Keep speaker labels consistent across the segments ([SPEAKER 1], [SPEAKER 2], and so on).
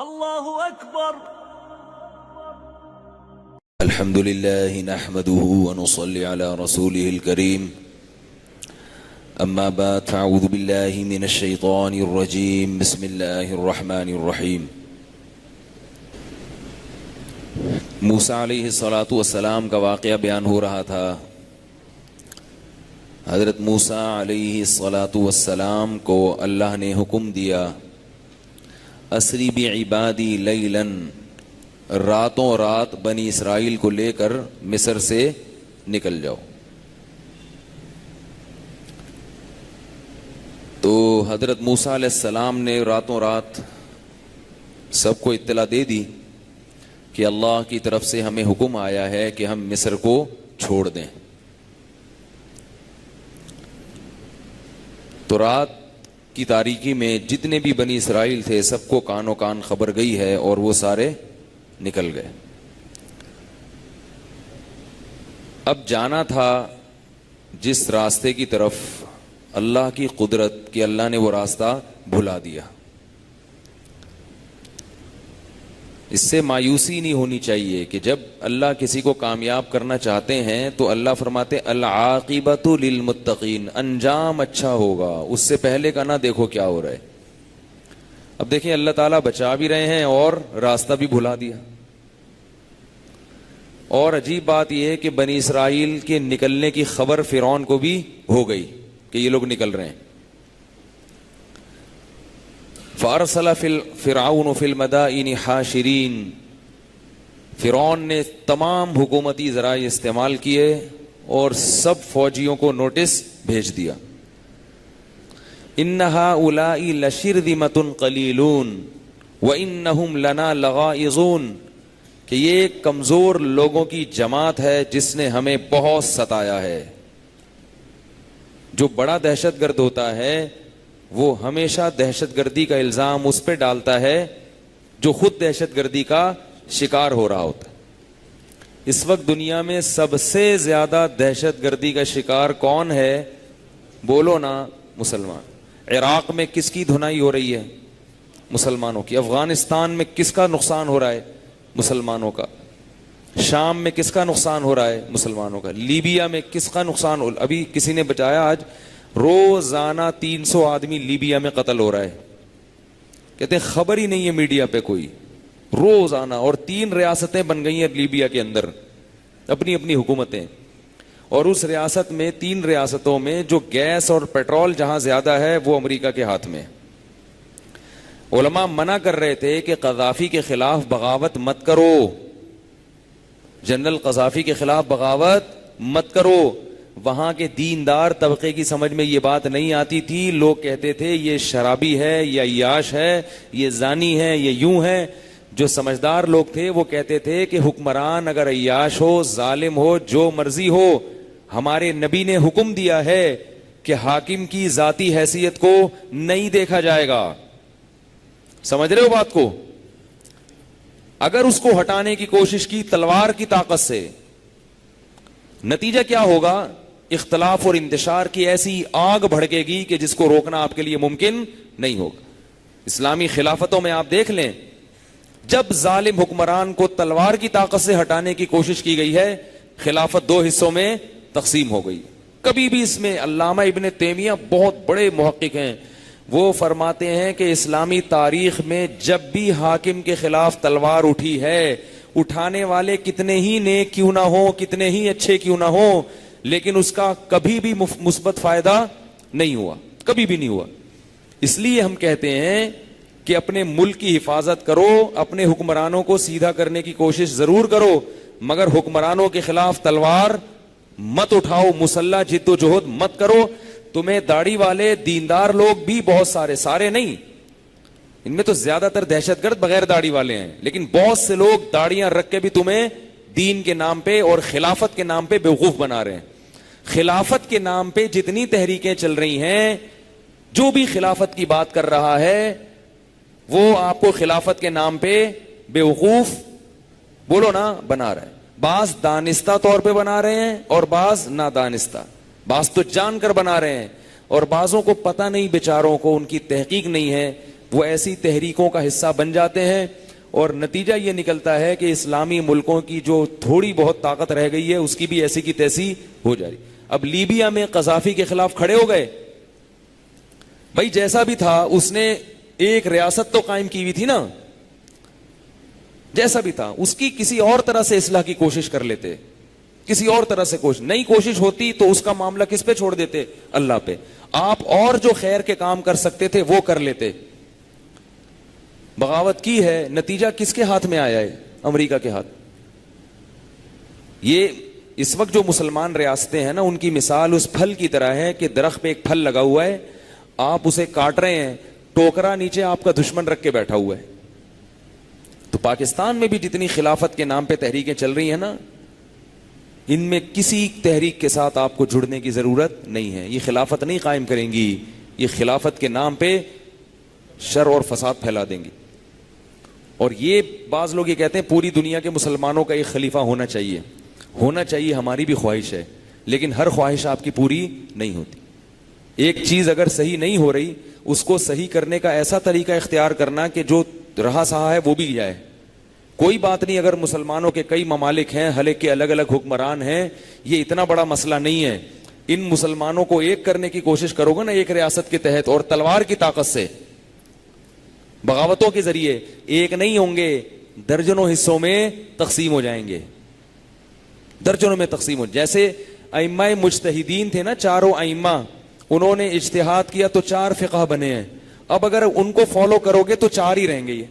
[SPEAKER 1] اللہ اکبر.
[SPEAKER 2] الحمد لله نحمده ونصلي على رسوله الكريم. أما بعد فأعوذ بالله من الشيطان الرجيم. بسم الله الرحمن الرحيم. موسیٰ علیہ السلام کا واقعہ بیان ہو رہا تھا. حضرت موسیٰ علیہ السلام کو اللہ نے حکم دیا اسری بعبادی لیلاً، راتوں رات بنی اسرائیل کو لے کر مصر سے نکل جاؤ. تو حضرت موسیٰ علیہ السلام نے راتوں رات سب کو اطلاع دے دی کہ اللہ کی طرف سے ہمیں حکم آیا ہے کہ ہم مصر کو چھوڑ دیں. تو رات کی تاریکی میں جتنے بھی بنی اسرائیل تھے سب کو کانوں کان خبر گئی ہے اور وہ سارے نکل گئے. اب جانا تھا جس راستے کی طرف اللہ کی قدرت کہ اللہ نے وہ راستہ بھلا دیا. اس سے مایوسی نہیں ہونی چاہیے کہ جب اللہ کسی کو کامیاب کرنا چاہتے ہیں تو اللہ فرماتے العاقبۃ للمتقین، انجام اچھا ہوگا، اس سے پہلے کا نہ دیکھو کیا ہو رہا ہے. اب دیکھیں اللہ تعالیٰ بچا بھی رہے ہیں اور راستہ بھی بھلا دیا. اور عجیب بات یہ ہے کہ بنی اسرائیل کے نکلنے کی خبر فرعون کو بھی ہو گئی کہ یہ لوگ نکل رہے ہیں. فارسل فرعون فی المدائن حاشرین، فرعون نے تمام حکومتی ذرائع استعمال کیے اور سب فوجیوں کو نوٹس بھیج دیا. ان ہؤلاء لشرذمۃ قلیلون وانہم لنا لغائظون، کہ یہ کمزور لوگوں کی جماعت ہے جس نے ہمیں بہت ستایا ہے. جو بڑا دہشت گرد ہوتا ہے وہ ہمیشہ دہشت گردی کا الزام اس پہ ڈالتا ہے جو خود دہشت گردی کا شکار ہو رہا ہوتا ہے. اس وقت دنیا میں سب سے زیادہ دہشت گردی کا شکار کون ہے؟ بولو نا، مسلمان. عراق میں کس کی دھنائی ہو رہی ہے؟ مسلمانوں کی. افغانستان میں کس کا نقصان ہو رہا ہے؟ مسلمانوں کا. شام میں کس کا نقصان ہو رہا ہے؟ مسلمانوں کا. لیبیا میں کس کا نقصان ہو؟ ابھی کسی نے بتایا آج روزانہ 300 آدمی لیبیا میں قتل ہو رہا ہے. کہتے ہیں خبر ہی نہیں ہے میڈیا پہ کوئی. روزانہ. اور 3 ریاستیں بن گئی ہیں لیبیا کے اندر، اپنی اپنی حکومتیں. اور اس ریاست میں 3 ریاستوں میں جو گیس اور پیٹرول جہاں زیادہ ہے وہ امریکہ کے ہاتھ میں. علماء منع کر رہے تھے کہ قذافی کے خلاف بغاوت مت کرو، جنرل قذافی کے خلاف بغاوت مت کرو. وہاں کے دیندار طبقے کی سمجھ میں یہ بات نہیں آتی تھی. لوگ کہتے تھے یہ شرابی ہے، یہ عیاش ہے، یہ زانی ہے، یہ یوں ہے. جو سمجھدار لوگ تھے وہ کہتے تھے کہ حکمران اگر عیاش ہو، ظالم ہو، جو مرضی ہو، ہمارے نبی نے حکم دیا ہے کہ حاکم کی ذاتی حیثیت کو نہیں دیکھا جائے گا. سمجھ رہے ہو بات کو؟ اگر اس کو ہٹانے کی کوشش کی تلوار کی طاقت سے، نتیجہ کیا ہوگا؟ اختلاف اور انتشار کی ایسی آگ بھڑکے گی کہ جس کو روکنا آپ کے لیے ممکن نہیں ہوگا. اسلامی خلافتوں میں آپ دیکھ لیں، جب ظالم حکمران کو تلوار کی طاقت سے ہٹانے کی کوشش کی گئی ہے، خلافت 2 حصوں میں تقسیم ہو گئی. کبھی بھی اس میں علامہ ابن تیمیہ بہت بڑے محقق ہیں، وہ فرماتے ہیں کہ اسلامی تاریخ میں جب بھی حاکم کے خلاف تلوار اٹھی ہے، اٹھانے والے کتنے ہی نیک کیوں نہ ہوں، کتنے ہی اچھے کیوں نہ ہوں، لیکن اس کا کبھی بھی مثبت فائدہ نہیں ہوا، کبھی بھی نہیں ہوا. اس لیے ہم کہتے ہیں کہ اپنے ملک کی حفاظت کرو، اپنے حکمرانوں کو سیدھا کرنے کی کوشش ضرور کرو، مگر حکمرانوں کے خلاف تلوار مت اٹھاؤ، مسلح جد و جہد مت کرو. تمہیں داڑھی والے دیندار لوگ بھی بہت سارے نہیں، ان میں تو زیادہ تر دہشت گرد بغیر داڑھی والے ہیں، لیکن بہت سے لوگ داڑیاں رکھ کے بھی تمہیں دین کے نام پہ اور خلافت کے نام پہ بیوقوف بنا رہے ہیں. خلافت کے نام پہ جتنی تحریکیں چل رہی ہیں، جو بھی خلافت کی بات کر رہا ہے وہ آپ کو خلافت کے نام پہ بیوقوف، بولو نا، بنا رہا ہے. بعض دانستہ طور پہ بنا رہے ہیں اور بعض نادانستہ، بعض تو جان کر بنا رہے ہیں اور بعضوں کو پتہ نہیں، بیچاروں کو ان کی تحقیق نہیں ہے، وہ ایسی تحریکوں کا حصہ بن جاتے ہیں اور نتیجہ یہ نکلتا ہے کہ اسلامی ملکوں کی جو تھوڑی بہت طاقت رہ گئی ہے اس کی بھی ایسی کی تیسی ہو جا رہی. اب لیبیا میں قذافی کے خلاف کھڑے ہو گئے. بھائی جیسا بھی تھا اس نے ایک ریاست تو قائم کی ہوئی تھی نا, جیسا بھی تھا اس کی کسی اور طرح سے اصلاح کی کوشش کر لیتے, کسی اور طرح سے نئی کوشش ہوتی تو اس کا معاملہ کس پہ چھوڑ دیتے؟ اللہ پہ. آپ اور جو خیر کے کام کر سکتے تھے وہ کر لیتے. بغاوت کی ہے, نتیجہ کس کے ہاتھ میں آیا ہے؟ امریکہ کے ہاتھ. یہ اس وقت جو مسلمان ریاستیں ہیں نا, ان کی مثال اس پھل کی طرح ہے کہ درخت پہ ایک پھل لگا ہوا ہے, آپ اسے کاٹ رہے ہیں, ٹوکرا نیچے آپ کا دشمن رکھ کے بیٹھا ہوا ہے. تو پاکستان میں بھی جتنی خلافت کے نام پہ تحریکیں چل رہی ہیں نا, ان میں کسی تحریک کے ساتھ آپ کو جڑنے کی ضرورت نہیں ہے. یہ خلافت نہیں قائم کریں گی, یہ خلافت کے نام پہ شر اور فساد پھیلا دیں گی. اور یہ بعض لوگ یہ کہتے ہیں پوری دنیا کے مسلمانوں کا ایک خلیفہ ہونا چاہیے. ہونا چاہیے, ہماری بھی خواہش ہے, لیکن ہر خواہش آپ کی پوری نہیں ہوتی. ایک چیز اگر صحیح نہیں ہو رہی, اس کو صحیح کرنے کا ایسا طریقہ اختیار کرنا کہ جو رہا سہا ہے وہ بھی جائے. کوئی بات نہیں اگر مسلمانوں کے کئی ممالک ہیں, حالانکہ کے الگ الگ حکمران ہیں, یہ اتنا بڑا مسئلہ نہیں ہے. ان مسلمانوں کو ایک کرنے کی کوشش کرو گے نا ایک ریاست کے تحت, اور تلوار کی طاقت سے, بغاوتوں کے ذریعے, ایک نہیں ہوں گے, درجنوں حصوں میں تقسیم ہو جائیں گے. درجنوں میں تقسیم ہو. جیسے ائمہ مجتہدین تھے نا, چاروں ائمہ, انہوں نے اجتہاد کیا تو 4 فقہ بنے ہیں. اب اگر ان کو فالو کرو گے تو 4 ہی رہیں گے. یہ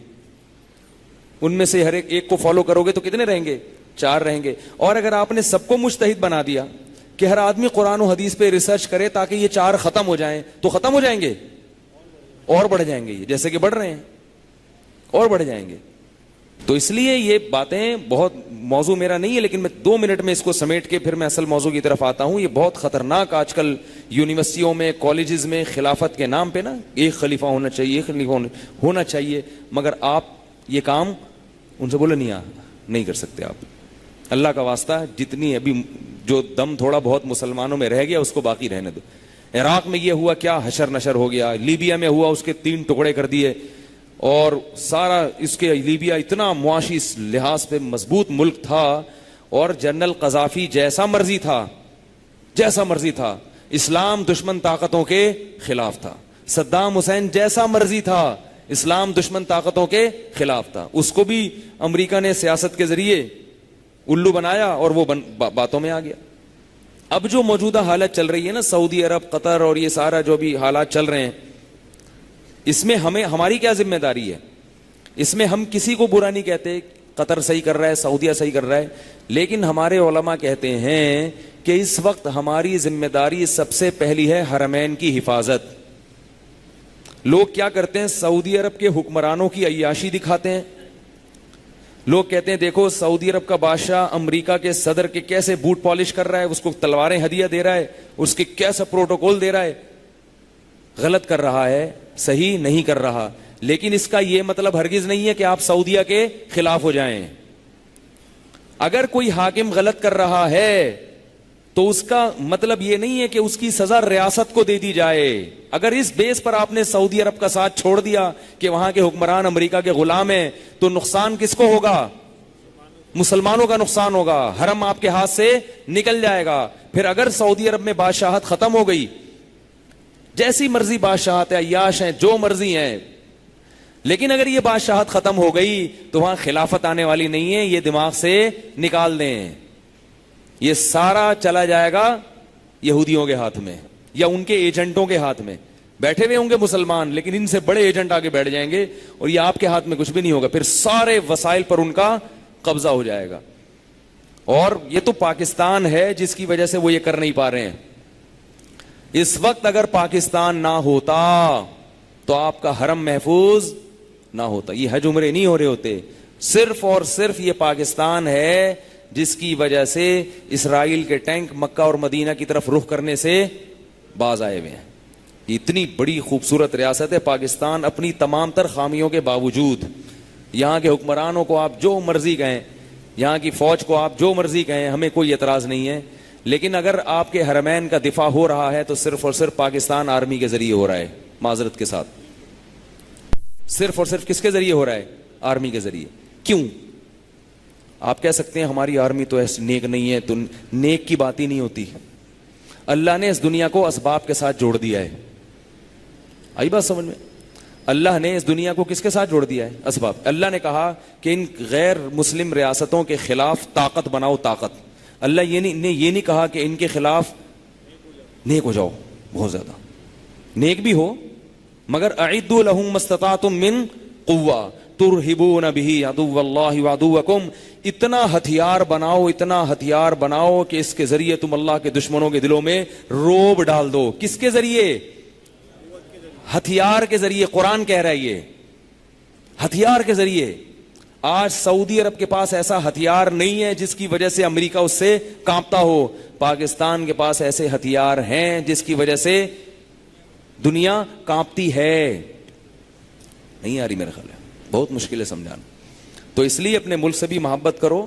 [SPEAKER 2] ان میں سے ہر ایک کو فالو کرو گے تو کتنے رہیں گے؟ 4 رہیں گے. اور اگر آپ نے سب کو مجتہد بنا دیا کہ ہر آدمی قرآن و حدیث پہ ریسرچ کرے تاکہ یہ 4 ختم ہو جائیں, تو ختم ہو جائیں گے, اور بڑھ جائیں گے, یہ جیسے کہ بڑھ رہے ہیں, اور بڑھ جائیں گے. تو اس لیے یہ باتیں بہت, موضوع میرا نہیں ہے لیکن میں 2 منٹ میں اس کو سمیٹ کے پھر میں اصل موضوع کی طرف آتا ہوں. یہ بہت خطرناک آج کل یونیورسٹیوں میں, کالجز میں خلافت کے نام پہ نا ایک خلیفہ ہونا چاہیے, ایک خلیفہ ہونا چاہیے, مگر آپ یہ کام ان سے بولے نہیں کر سکتے. آپ اللہ کا واسطہ جتنی ابھی جو دم تھوڑا بہت مسلمانوں میں رہ گیا اس کو باقی رہنے دو. عراق میں یہ ہوا کیا حشر نشر ہو گیا, لیبیا میں ہوا اس کے 3 ٹکڑے کر دیے, اور سارا اس کے لیبیا اتنا معاشی لحاظ پہ مضبوط ملک تھا, اور جنرل قذافی جیسا مرضی تھا, اسلام دشمن طاقتوں کے خلاف تھا. صدام حسین جیسا مرضی تھا, اسلام دشمن طاقتوں کے خلاف تھا. اس کو بھی امریکہ نے سیاست کے ذریعے الو بنایا اور وہ باتوں میں آ گیا. اب جو موجودہ حالت چل رہی ہے نا, سعودی عرب, قطر, اور یہ سارا جو بھی حالات چل رہے ہیں, اس میں ہماری کیا ذمہ داری ہے؟ اس میں ہم کسی کو برا نہیں کہتے, قطر صحیح کر رہا ہے, سعودیہ صحیح کر رہا ہے, لیکن ہمارے علماء کہتے ہیں کہ اس وقت ہماری ذمہ داری سب سے پہلی ہے حرمین کی حفاظت. لوگ کیا کرتے ہیں, سعودی عرب کے حکمرانوں کی عیاشی دکھاتے ہیں. لوگ کہتے ہیں دیکھو سعودی عرب کا بادشاہ امریکہ کے صدر کے کیسے بوٹ پالش کر رہا ہے, اس کو تلواریں ہدیہ دے رہا ہے, اس کے کیسا پروٹوکول دے رہا ہے. غلط کر رہا ہے, صحیح نہیں کر رہا, لیکن اس کا یہ مطلب ہرگز نہیں ہے کہ آپ سعودیہ کے خلاف ہو جائیں. اگر کوئی حاکم غلط کر رہا ہے تو اس کا مطلب یہ نہیں ہے کہ اس کی سزا ریاست کو دے دی جائے. اگر اس بیس پر آپ نے سعودی عرب کا ساتھ چھوڑ دیا کہ وہاں کے حکمران امریکہ کے غلام ہیں, تو نقصان کس کو ہوگا؟ مسلمانوں کا نقصان ہوگا. حرم آپ کے ہاتھ سے نکل جائے گا. پھر اگر سعودی عرب میں بادشاہت ختم ہو گئی, جیسی مرضی بادشاہت ہے, عیاش ہیں, جو مرضی ہیں, لیکن اگر یہ بادشاہت ختم ہو گئی تو وہاں خلافت آنے والی نہیں ہے. یہ دماغ سے نکال دیں. یہ سارا چلا جائے گا یہودیوں کے ہاتھ میں یا ان کے ایجنٹوں کے ہاتھ میں. بیٹھے ہوئے ہوں گے مسلمان, لیکن ان سے بڑے ایجنٹ آگے بیٹھ جائیں گے اور یہ آپ کے ہاتھ میں کچھ بھی نہیں ہوگا. پھر سارے وسائل پر ان کا قبضہ ہو جائے گا. اور یہ تو پاکستان ہے جس کی وجہ سے وہ یہ کر نہیں پا رہے ہیں. اس وقت اگر پاکستان نہ ہوتا تو آپ کا حرم محفوظ نہ ہوتا, یہ حج عمرے نہیں ہو رہے ہوتے. صرف اور صرف یہ پاکستان ہے جس کی وجہ سے اسرائیل کے ٹینک مکہ اور مدینہ کی طرف رخ کرنے سے باز آئے ہوئے ہیں. اتنی بڑی خوبصورت ریاست ہے پاکستان, اپنی تمام تر خامیوں کے باوجود. یہاں کے حکمرانوں کو آپ جو مرضی کہیں, یہاں کی فوج کو آپ جو مرضی کہیں, ہمیں کوئی اعتراض نہیں ہے. لیکن اگر آپ کے حرمین کا دفاع ہو رہا ہے تو صرف اور صرف پاکستان آرمی کے ذریعے ہو رہا ہے, معذرت کے ساتھ. صرف اور صرف کس کے ذریعے ہو رہا ہے؟ آرمی کے ذریعے. کیوں؟ آپ کہہ سکتے ہیں ہماری آرمی تو ایسی نیک نہیں ہے, تو نیک کی بات ہی نہیں ہوتی. اللہ نے اس دنیا کو اسباب کے ساتھ جوڑ دیا ہے. آئی بات سمجھ میں؟ اللہ نے اس دنیا کو کس کے ساتھ جوڑ دیا ہے؟ اسباب. اللہ نے کہا کہ ان غیر مسلم ریاستوں کے خلاف طاقت بناؤ, طاقت. اللہ یہ نہیں کہا کہ ان کے خلاف نیک ہو جاؤ, بہت زیادہ نیک بھی ہو, مگر اعدوا لهم ما استطعتم من قوہ ترہبون به عدو اللہ وعدوکم, اتنا ہتھیار بناؤ, اتنا ہتھیار بناؤ کہ اس کے ذریعے تم اللہ کے دشمنوں کے دلوں میں روب ڈال دو. کس کے ذریعے؟ ہتھیار کے ذریعے. قرآن کہہ رہا ہے یہ ہتھیار کے ذریعے. آج سعودی عرب کے پاس ایسا ہتھیار نہیں ہے جس کی وجہ سے امریکہ اس سے کانپتا ہو. پاکستان کے پاس ایسے ہتھیار ہیں جس کی وجہ سے دنیا کانپتی ہے. نہیں آ رہی میرے خیال ہے, بہت مشکل ہے سمجھانا. تو اس لیے اپنے ملک سے بھی محبت کرو,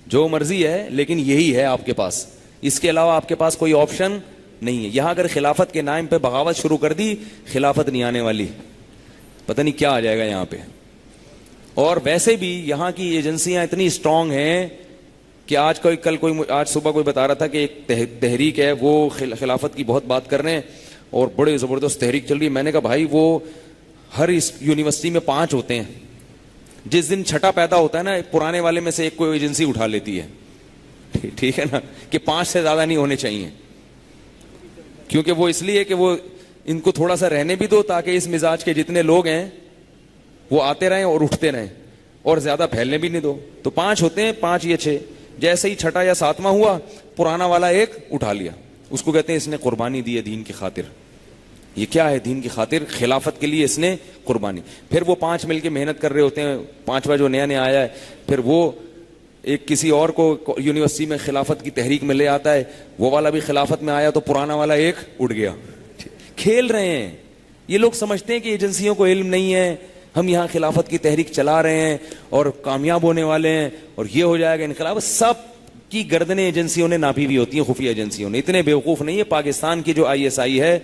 [SPEAKER 2] جو مرضی ہے, لیکن یہی ہے آپ کے پاس, اس کے علاوہ آپ کے پاس کوئی آپشن نہیں ہے. یہاں اگر خلافت کے نام پہ بغاوت شروع کر دی, خلافت نہیں آنے والی, پتہ نہیں کیا آ جائے گا یہاں پہ. اور ویسے بھی یہاں کی ایجنسیاں اتنی اسٹرانگ ہیں کہ آج صبح کوئی بتا رہا تھا کہ ایک تحریک ہے, وہ خلافت کی بہت بات کر رہے ہیں اور بڑے زبردست تحریک چل رہی ہے. میں نے کہا بھائی وہ ہر یونیورسٹی میں 5 ہوتے ہیں, جس دن چھٹا پیدا ہوتا ہے نا, پرانے والے میں سے ایک کوئی ایجنسی اٹھا لیتی ہے, ٹھیک ہے نا, کہ 5 سے زیادہ نہیں ہونے چاہیے. کیونکہ وہ اس لیے کہ وہ ان کو تھوڑا سا رہنے بھی دو, تاکہ اس مزاج کے جتنے لوگ ہیں وہ آتے رہیں اور اٹھتے رہیں, اور زیادہ پھیلنے بھی نہیں دو. تو 5 ہوتے ہیں, 5 یا 6, جیسے ہی چھٹا یا 7واں ہوا, پرانا والا ایک اٹھا لیا. اس کو کہتے ہیں اس نے قربانی دی ہے دین کی خاطر. یہ کیا ہے؟ دین کی خاطر, خلافت کے لیے اس نے قربانی. پھر وہ 5 مل کے محنت کر رہے ہوتے ہیں. 5واں جو نیا آیا ہے, پھر وہ ایک کسی اور کو یونیورسٹی میں خلافت کی تحریک میں لے آتا ہے, وہ والا بھی خلافت میں آیا تو پرانا والا ایک اٹھ گیا. کھیل رہے ہیں یہ لوگ. سمجھتے ہیں کہ ایجنسیوں کو علم نہیں ہے, ہم یہاں خلافت کی تحریک چلا رہے ہیں اور کامیاب ہونے والے ہیں, اور یہ ہو جائے گا انقلاب. سب کی گردنیں ایجنسیوں نے ناپی ہوئی ہوتی ہیں, خفیہ ایجنسیوں نے. اتنے بیوقوف نہیں ہے. پاکستان کی جو ISI ہے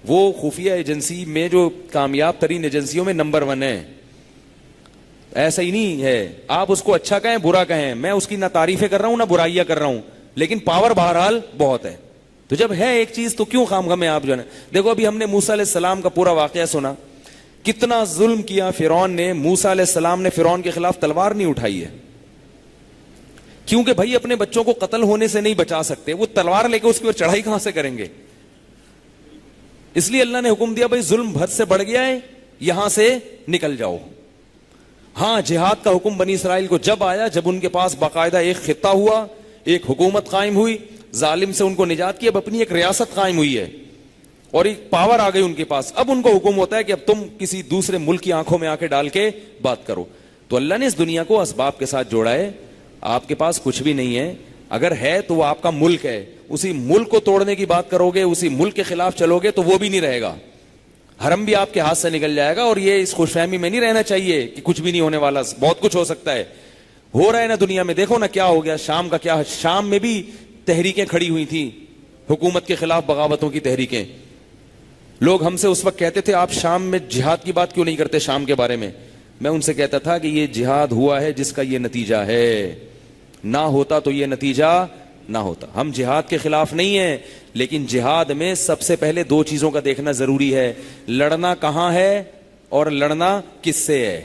[SPEAKER 2] وہ خفیہ ایجنسی میں جو کامیاب ترین ایجنسیوں میں نمبر 1 ہے. ایسا ہی نہیں ہے, آپ اس کو اچھا کہیں برا کہیں, میں اس کی نہ تعریفیں کر رہا ہوں نہ برائیاں کر رہا ہوں, لیکن پاور بہرحال بہت ہے. تو جب ہے ایک چیز تو کیوں خام خامے آپ جو ہے. دیکھو ابھی ہم نے موسیٰ علیہ السلام کا پورا واقعہ سنا, کتنا ظلم کیا فرعون نے. موسیٰ علیہ السلام نے فرعون کے خلاف تلوار نہیں اٹھائی ہے, کیونکہ بھائی اپنے بچوں کو قتل ہونے سے نہیں بچا سکتے, وہ تلوار لے کے اس کی اور چڑھائی کہاں سے کریں گے. اس لیے اللہ نے حکم دیا بھائی ظلم حد سے بڑھ گیا ہے, یہاں سے نکل جاؤ. ہاں جہاد کا حکم بنی اسرائیل کو جب آیا, جب ان کے پاس باقاعدہ ایک خطہ ہوا, ایک حکومت قائم ہوئی, ظالم سے ان کو نجات کی, اب اپنی ایک ریاست قائم ہوئی ہے اور ایک پاور آ گئی ان کے پاس. اب ان کو حکم ہوتا ہے کہ اب تم کسی دوسرے ملک کی آنکھوں میں آ کے ڈال کے بات کرو. تو اللہ نے اس دنیا کو اسباب کے ساتھ جوڑا ہے. آپ کے پاس کچھ بھی نہیں ہے, اگر ہے تو وہ آپ کا ملک ہے. اسی ملک کو توڑنے کی بات کرو گے, اسی ملک کے خلاف چلو گے تو وہ بھی نہیں رہے گا. حرم بھی آپ کے ہاتھ سے نکل جائے گا. اور یہ اس خوش فہمی میں نہیں رہنا چاہیے کہ کچھ بھی نہیں ہونے والا, بہت کچھ ہو سکتا ہے. ہو رہا ہے نا دنیا میں, دیکھو نا کیا ہو گیا. شام کا کیا, شام میں بھی تحریکیں کھڑی ہوئی تھیں, حکومت کے خلاف بغاوتوں کی تحریکیں. لوگ ہم سے اس وقت کہتے تھے آپ شام میں جہاد کی بات کیوں نہیں کرتے شام کے بارے میں. میں ان سے کہتا تھا کہ یہ جہاد ہوا ہے جس کا یہ نتیجہ ہے, نہ ہوتا تو یہ نتیجہ نہ ہوتا. ہم جہاد کے خلاف نہیں ہیں, لیکن جہاد میں سب سے پہلے 2 چیزوں کا دیکھنا ضروری ہے, لڑنا کہاں ہے اور لڑنا کس سے ہے.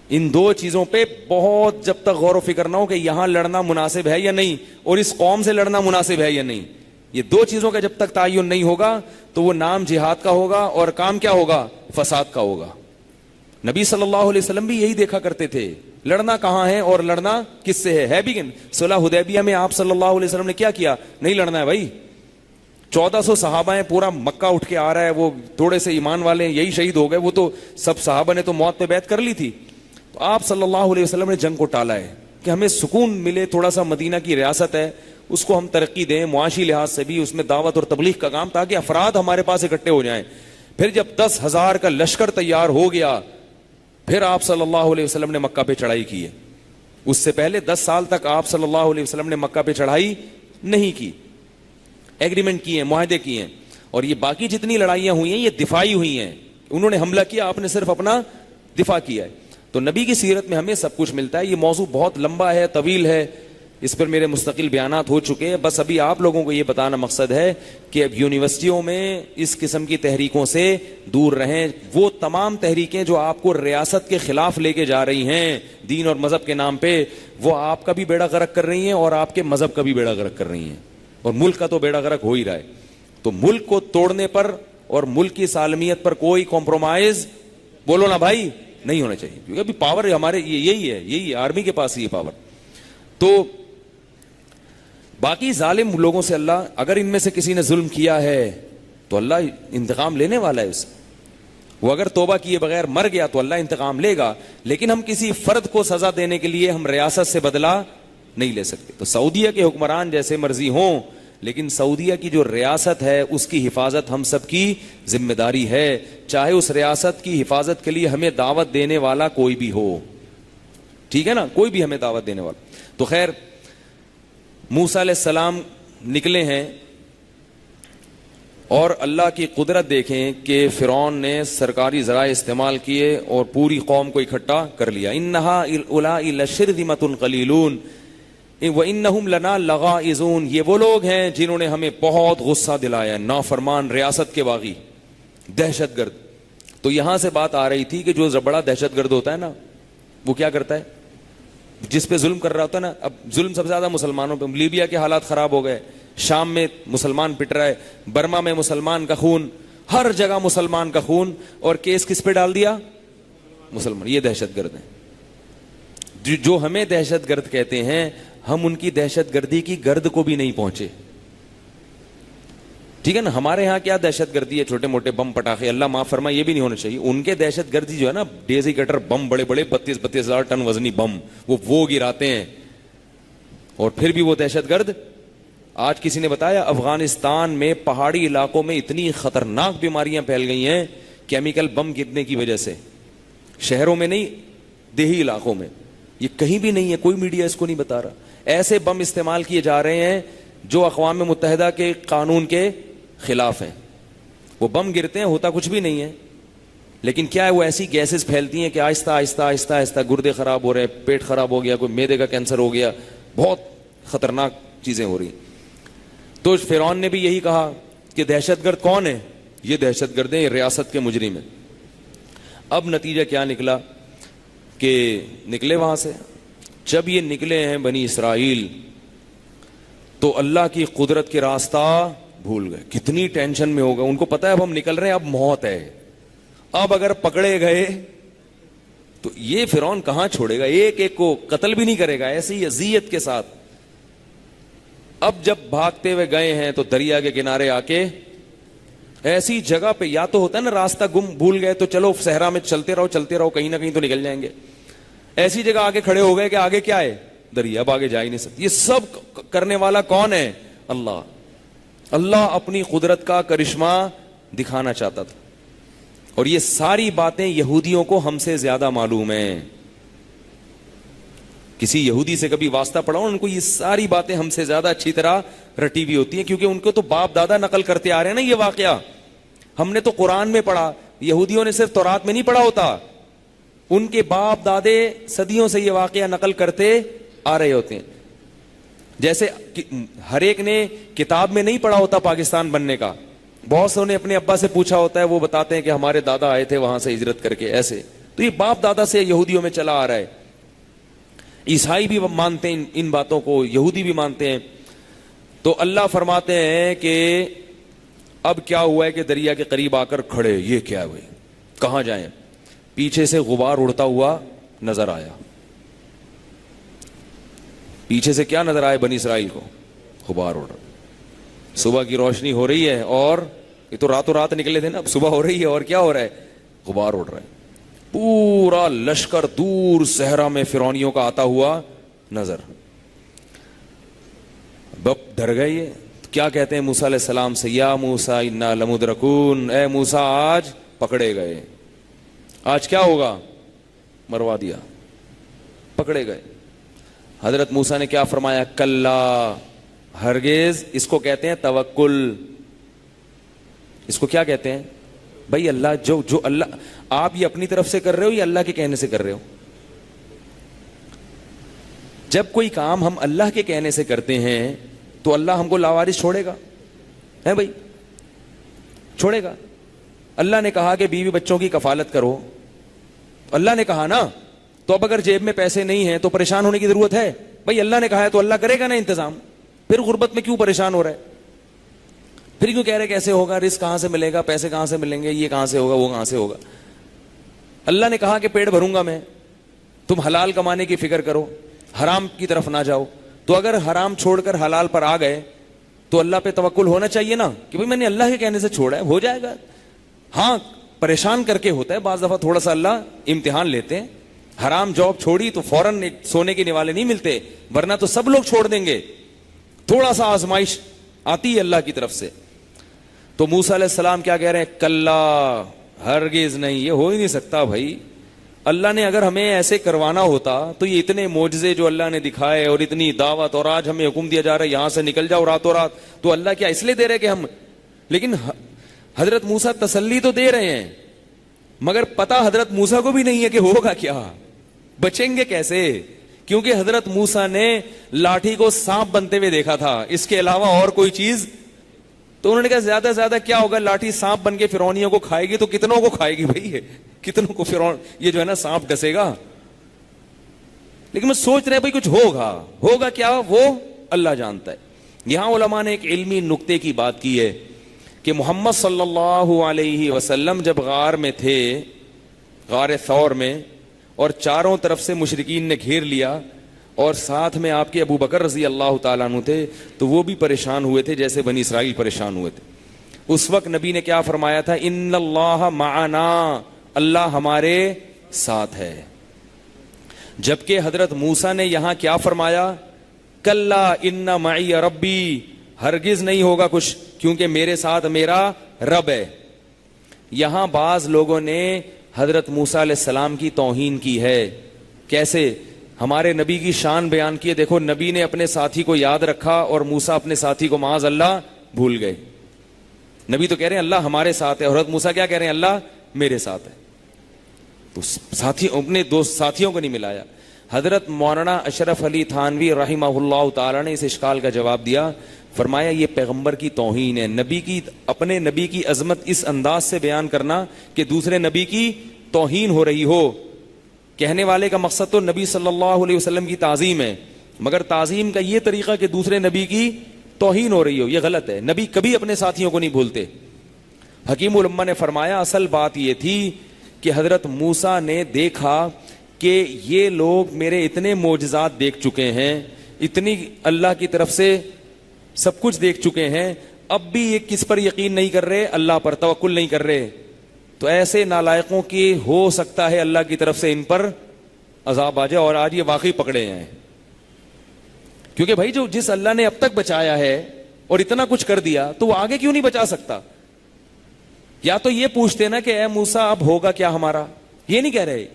[SPEAKER 2] ان 2 چیزوں پہ بہت جب تک غور و فکر نہ ہو کہ یہاں لڑنا مناسب ہے یا نہیں, اور اس قوم سے لڑنا مناسب ہے یا نہیں, یہ 2 چیزوں کا جب تک تعین نہیں ہوگا تو وہ نام جہاد کا ہوگا اور کام کیا ہوگا, فساد کا ہوگا. نبی صلی اللہ علیہ وسلم بھی یہی دیکھا کرتے تھے, لڑنا کہاں ہے اور لڑنا کس سے ہے بھی. صلح حدیبیہ میں آپ صلی اللہ علیہ وسلم نے کیا کیا, نہیں لڑنا ہے بھائی. 1400 صحابہ ہیں, پورا مکہ اٹھ کے آ رہا ہے, وہ تھوڑے سے ایمان والے ہیں یہی شہید ہو گئے, وہ تو سب صحابہ نے تو موت پہ بیعت کر لی تھی. تو آپ صلی اللہ علیہ وسلم نے جنگ کو ٹالا ہے کہ ہمیں سکون ملے, تھوڑا سا مدینہ کی ریاست ہے اس کو ہم ترقی دیں, معاشی لحاظ سے بھی اس میں دعوت اور تبلیغ کا کام, تاکہ افراد ہمارے پاس اکٹھے ہو جائیں. پھر جب 10,000 کا لشکر تیار ہو گیا, پھر آپ صلی اللہ علیہ وسلم نے مکہ پہ چڑھائی کی ہے. اس سے پہلے 10 سال تک آپ صلی اللہ علیہ وسلم نے مکہ پہ چڑھائی نہیں کی, ایگریمنٹ کیے ہیں, معاہدے کیے ہیں. اور یہ باقی جتنی لڑائیاں ہوئی ہیں یہ دفاعی ہوئی ہیں, انہوں نے حملہ کیا, آپ نے صرف اپنا دفاع کیا ہے. تو نبی کی سیرت میں ہمیں سب کچھ ملتا ہے. یہ موضوع بہت لمبا ہے, طویل ہے, اس پر میرے مستقل بیانات ہو چکے ہیں. بس ابھی آپ لوگوں کو یہ بتانا مقصد ہے کہ اب یونیورسٹیوں میں اس قسم کی تحریکوں سے دور رہیں. وہ تمام تحریکیں جو آپ کو ریاست کے خلاف لے کے جا رہی ہیں دین اور مذہب کے نام پہ, وہ آپ کا بھی بیڑا غرق کر رہی ہیں اور آپ کے مذہب کا بھی بیڑا غرق کر رہی ہیں, اور ملک کا تو بیڑا غرق ہو ہی رہا ہے. تو ملک کو توڑنے پر اور ملک کی سالمیت پر کوئی کمپرومائز, بولو نا بھائی, نہیں ہونا چاہیے. کیونکہ ابھی پاور ہمارے یہی ہے, آرمی کے پاس یہ پاور. تو باقی ظالم لوگوں سے اللہ, اگر ان میں سے کسی نے ظلم کیا ہے تو اللہ انتقام لینے والا ہے اس سے. وہ اگر توبہ کیے بغیر مر گیا تو اللہ انتقام لے گا, لیکن ہم کسی فرد کو سزا دینے کے لیے ہم ریاست سے بدلہ نہیں لے سکتے. تو سعودیہ کے حکمران جیسے مرضی ہوں, لیکن سعودیہ کی جو ریاست ہے اس کی حفاظت ہم سب کی ذمہ داری ہے, چاہے اس ریاست کی حفاظت کے لیے ہمیں دعوت دینے والا کوئی بھی ہو. ٹھیک ہے نا, کوئی بھی ہمیں دعوت دینے والا. تو خیر, موسیٰ علیہ السلام نکلے ہیں, اور اللہ کی قدرت دیکھیں کہ فرعون نے سرکاری ذرائع استعمال کیے اور پوری قوم کو اکٹھا کر لیا. انہا اولئک لشرذمۃ قلیلون وانہم لنا لغائظون. یہ وہ لوگ ہیں جنہوں نے ہمیں بہت غصہ دلایا ہے, نافرمان, ریاست کے باغی, دہشت گرد. تو یہاں سے بات آ رہی تھی کہ جو بڑا دہشت گرد ہوتا ہے نا, وہ کیا کرتا ہے, جس پہ ظلم کر رہا ہوتا ہے نا. اب ظلم سب سے زیادہ مسلمانوں پہ. لیبیا کے حالات خراب ہو گئے, شام میں مسلمان پٹ رہا ہے, برما میں مسلمان کا خون, ہر جگہ مسلمان کا خون, اور کیس کس پہ ڈال دیا, مسلمان. یہ دہشت گرد ہیں. جو ہمیں دہشت گرد کہتے ہیں, ہم ان کی دہشت گردی کی گرد کو بھی نہیں پہنچے. ٹھیک ہے نا. ہمارے ہاں کیا دہشت گردی ہے, چھوٹے موٹے بم پٹاخے, اللہ معاف فرمائے, یہ بھی نہیں ہونا چاہیے. ان کے دہشت گردی جو ہے نا, ڈیزی کٹر بم, بڑے بڑے 32,000 ٹن وزنی بم, وہ گراتے ہیں, اور پھر بھی وہ دہشت گرد. آج کسی نے بتایا افغانستان میں پہاڑی علاقوں میں اتنی خطرناک بیماریاں پھیل گئی ہیں کیمیکل بم گرنے کی وجہ سے. شہروں میں نہیں, دیہی علاقوں میں. یہ کہیں بھی نہیں ہے, کوئی میڈیا اس کو نہیں بتا رہا. ایسے بم استعمال کیے جا رہے ہیں جو اقوام متحدہ کے قانون کے خلاف ہیں. وہ بم گرتے ہیں, ہوتا کچھ بھی نہیں ہے, لیکن کیا ہے, وہ ایسی گیسز پھیلتی ہیں کہ آہستہ آہستہ آہستہ آہستہ گردے خراب ہو رہے ہیں, پیٹ خراب ہو گیا, کوئی معدے کا کینسر ہو گیا, بہت خطرناک چیزیں ہو رہی. تو فرعون نے بھی یہی کہا کہ دہشت گرد کون ہے, یہ دہشت گرد ہیں, یہ ریاست کے مجرم ہیں. اب نتیجہ کیا نکلا کہ نکلے وہاں سے. جب یہ نکلے ہیں بنی اسرائیل تو اللہ کی قدرت کے راستہ بھول گئے. کتنی ٹینشن میں ہوگا. ان کو پتا ہے اب ہم نکل رہے ہیں, اب موت ہے, اب اگر پکڑے گئے تو یہ فرعون کہاں چھوڑے گا, ایک ایک کو قتل بھی نہیں کرے گا, ایسی اذیت کے ساتھ. اب جب بھاگتے ہوئے گئے ہیں تو دریا کے کنارے آ کے ایسی جگہ پہ, یا تو ہوتا ہے نا راستہ گم, بھول گئے تو چلو صحرا میں چلتے رہو, کہیں نہ کہیں تو نکل جائیں گے. ایسی جگہ آگے کھڑے ہو گئے کہ آگے کیا ہے, دریا, اب آگے جا ہی نہیں سکتے. یہ سب کرنے والا کون ہے, اللہ. اللہ اپنی قدرت کا کرشمہ دکھانا چاہتا تھا, اور یہ ساری باتیں یہودیوں کو ہم سے زیادہ معلوم ہیں. کسی یہودی سے کبھی واسطہ پڑھا, ان کو یہ ساری باتیں ہم سے زیادہ اچھی طرح رٹی ہوئی ہوتی ہیں, کیونکہ ان کو تو باپ دادا نقل کرتے آ رہے ہیں نا یہ واقعہ. ہم نے تو قرآن میں پڑھا, یہودیوں نے صرف تورات میں نہیں پڑھا ہوتا, ان کے باپ دادے صدیوں سے یہ واقعہ نقل کرتے آ رہے ہوتے ہیں. جیسے ہر ایک نے کتاب میں نہیں پڑھا ہوتا پاکستان بننے کا, بہت سے نے اپنے ابا سے پوچھا ہوتا ہے, وہ بتاتے ہیں کہ ہمارے دادا آئے تھے وہاں سے ہجرت کر کے, ایسے. تو یہ باپ دادا سے یہودیوں میں چلا آ رہا ہے. عیسائی بھی مانتے ہیں ان باتوں کو, یہودی بھی مانتے ہیں. تو اللہ فرماتے ہیں کہ اب کیا ہوا ہے کہ دریا کے قریب آ کر کھڑے, یہ کیا ہوئے, کہاں جائیں. پیچھے سے غبار اڑتا ہوا نظر آیا. پیچھے سے کیا نظر آئے بنی اسرائیل کو, غبار اڑ رہا. صبح کی روشنی ہو رہی ہے, اور یہ تو راتوں رات نکلے تھے نا, اب صبح ہو رہی ہے, اور کیا ہو رہا ہے, غبار اڑ رہا ہے. پورا لشکر دور صحرا میں فرعونیوں کا آتا ہوا نظر. بپ ڈر گئے. یہ کیا کہتے ہیں موسیٰ علیہ السلام سے, یا موسیٰ انا لمدرکون, اے موسیٰ آج پکڑے گئے, آج کیا ہوگا, مروا دیا, پکڑے گئے. حضرت موسیٰ نے کیا فرمایا, کلا, ہرگز. اس کو کہتے ہیں توکل. اس کو کیا کہتے ہیں, بھائی اللہ جو اللہ آپ یہ اپنی طرف سے کر رہے ہو یا اللہ کے کہنے سے کر رہے ہو؟ جب کوئی کام ہم اللہ کے کہنے سے کرتے ہیں تو اللہ ہم کو لاوارث چھوڑے گا؟ ہے بھائی، چھوڑے گا؟ اللہ نے کہا کہ بیوی بچوں کی کفالت کرو، اللہ نے کہا نا، تو اب اگر جیب میں پیسے نہیں ہیں تو پریشان ہونے کی ضرورت ہے؟ بھائی اللہ نے کہا ہے تو اللہ کرے گا نا انتظام، پھر غربت میں کیوں پریشان ہو رہا ہے؟ پھر کیوں کہہ رہے کیسے ہوگا، رزق کہاں سے ملے گا، پیسے کہاں سے ملیں گے، یہ کہاں سے ہوگا، وہ کہاں سے ہوگا؟ اللہ نے کہا کہ پیٹ بھروں گا میں، تم حلال کمانے کی فکر کرو، حرام کی طرف نہ جاؤ۔ تو اگر حرام چھوڑ کر حلال پر آ گئے تو اللہ پہ توکل ہونا چاہیے نا کہ بھئی میں نے اللہ کے کہنے سے چھوڑا ہے، ہو جائے گا۔ ہاں پریشان کر کے ہوتا ہے بعض دفعہ، تھوڑا سا اللہ امتحان لیتے ہیں۔ حرام جاب چھوڑی تو فوراً سونے کے نوالے نہیں ملتے، ورنہ تو سب لوگ چھوڑ دیں گے، تھوڑا سا آزمائش آتی ہے اللہ کی طرف سے۔ تو موسیٰ علیہ السلام کیا کہہ رہے ہیں؟ کلا، ہرگز نہیں، یہ ہو ہی نہیں سکتا بھائی۔ اللہ نے اگر ہمیں ایسے کروانا ہوتا تو یہ اتنے معجزے جو اللہ نے دکھائے اور اتنی دعوت، اور آج ہمیں حکم دیا جا رہا ہے یہاں سے نکل جاؤ راتوں رات، تو اللہ کیا اس لیے دے رہے کہ ہم، لیکن حضرت موسیٰ تسلی تو دے رہے ہیں مگر پتہ حضرت موسیٰ کو بھی نہیں ہے کہ ہوگا کیا، بچیں گے کیسے، کیونکہ حضرت موسیٰ نے لاٹھی کو سانپ بنتے ہوئے دیکھا تھا، اس کے علاوہ اور کوئی چیز، تو انہوں نے کہا زیادہ سے زیادہ کیا ہوگا، لاٹھی سانپ بن کے فرعونیوں کو کھائے گی تو کتنوں کو کھائے گی بھائی، کتنوں کو فرعون یہ جو ہے نا سانپ ڈسے گا۔ لیکن میں سوچ رہے بھائی کچھ ہوگا کیا، وہ اللہ جانتا ہے۔ یہاں علماء نے ایک علمی نقطے کی بات کی ہے کہ محمد صلی اللہ علیہ وسلم جب غار میں تھے، غار ثور میں، اور چاروں طرف سے مشرکین نے گھیر لیا اور ساتھ میں آپ کے ابو بکر رضی اللہ تعالیٰ عنہ تھے، تو وہ بھی پریشان ہوئے تھے جیسے بنی اسرائیل پریشان ہوئے تھے۔ اس وقت نبی نے کیا فرمایا تھا؟ ان اللہ معنا، اللہ ہمارے ساتھ ہے۔ جبکہ حضرت موسیٰ نے یہاں کیا فرمایا؟ کلا ان معی ربی، ہرگز نہیں ہوگا کچھ کیونکہ میرے ساتھ میرا رب ہے۔ یہاں بعض لوگوں نے حضرت موسیٰ علیہ السلام کی توہین کی ہے۔ کیسے؟ ہمارے نبی کی شان بیان کی ہے، دیکھو نبی نے اپنے ساتھی کو یاد رکھا اور موسیٰ اپنے ساتھی کو معاذ اللہ بھول گئے۔ نبی تو کہہ رہے ہیں اللہ ہمارے ساتھ ہے، اور حضرت موسیٰ کیا کہہ رہے ہیں؟ اللہ میرے ساتھ ہے۔ تو ساتھی اپنے دوست ساتھیوں کو نہیں ملایا۔ حضرت مولانا اشرف علی تھانوی رحمہ اللہ تعالی نے اس اشکال کا جواب دیا، فرمایا یہ پیغمبر کی توہین ہے، نبی کی، اپنے نبی کی عظمت اس انداز سے بیان کرنا کہ دوسرے نبی کی توہین ہو رہی ہو۔ کہنے والے کا مقصد تو نبی صلی اللہ علیہ وسلم کی تعظیم ہے، مگر تعظیم کا یہ طریقہ کہ دوسرے نبی کی توہین ہو رہی ہو، یہ غلط ہے۔ نبی کبھی اپنے ساتھیوں کو نہیں بھولتے۔ حکیم الامہ نے فرمایا اصل بات یہ تھی کہ حضرت موسیٰ نے دیکھا کہ یہ لوگ میرے اتنے معجزات دیکھ چکے ہیں، اتنی اللہ کی طرف سے سب کچھ دیکھ چکے ہیں، اب بھی یہ کس پر یقین نہیں کر رہے؟ اللہ پر توکل نہیں کر رہے، تو ایسے نالائقوں کی ہو سکتا ہے اللہ کی طرف سے ان پر عذاب آ جائے، اور آج یہ واقعی پکڑے ہیں۔ کیونکہ بھائی جو جس اللہ نے اب تک بچایا ہے اور اتنا کچھ کر دیا تو وہ آگے کیوں نہیں بچا سکتا؟ یا تو یہ پوچھتے نا کہ اے موسیٰ اب ہوگا کیا ہمارا، یہ نہیں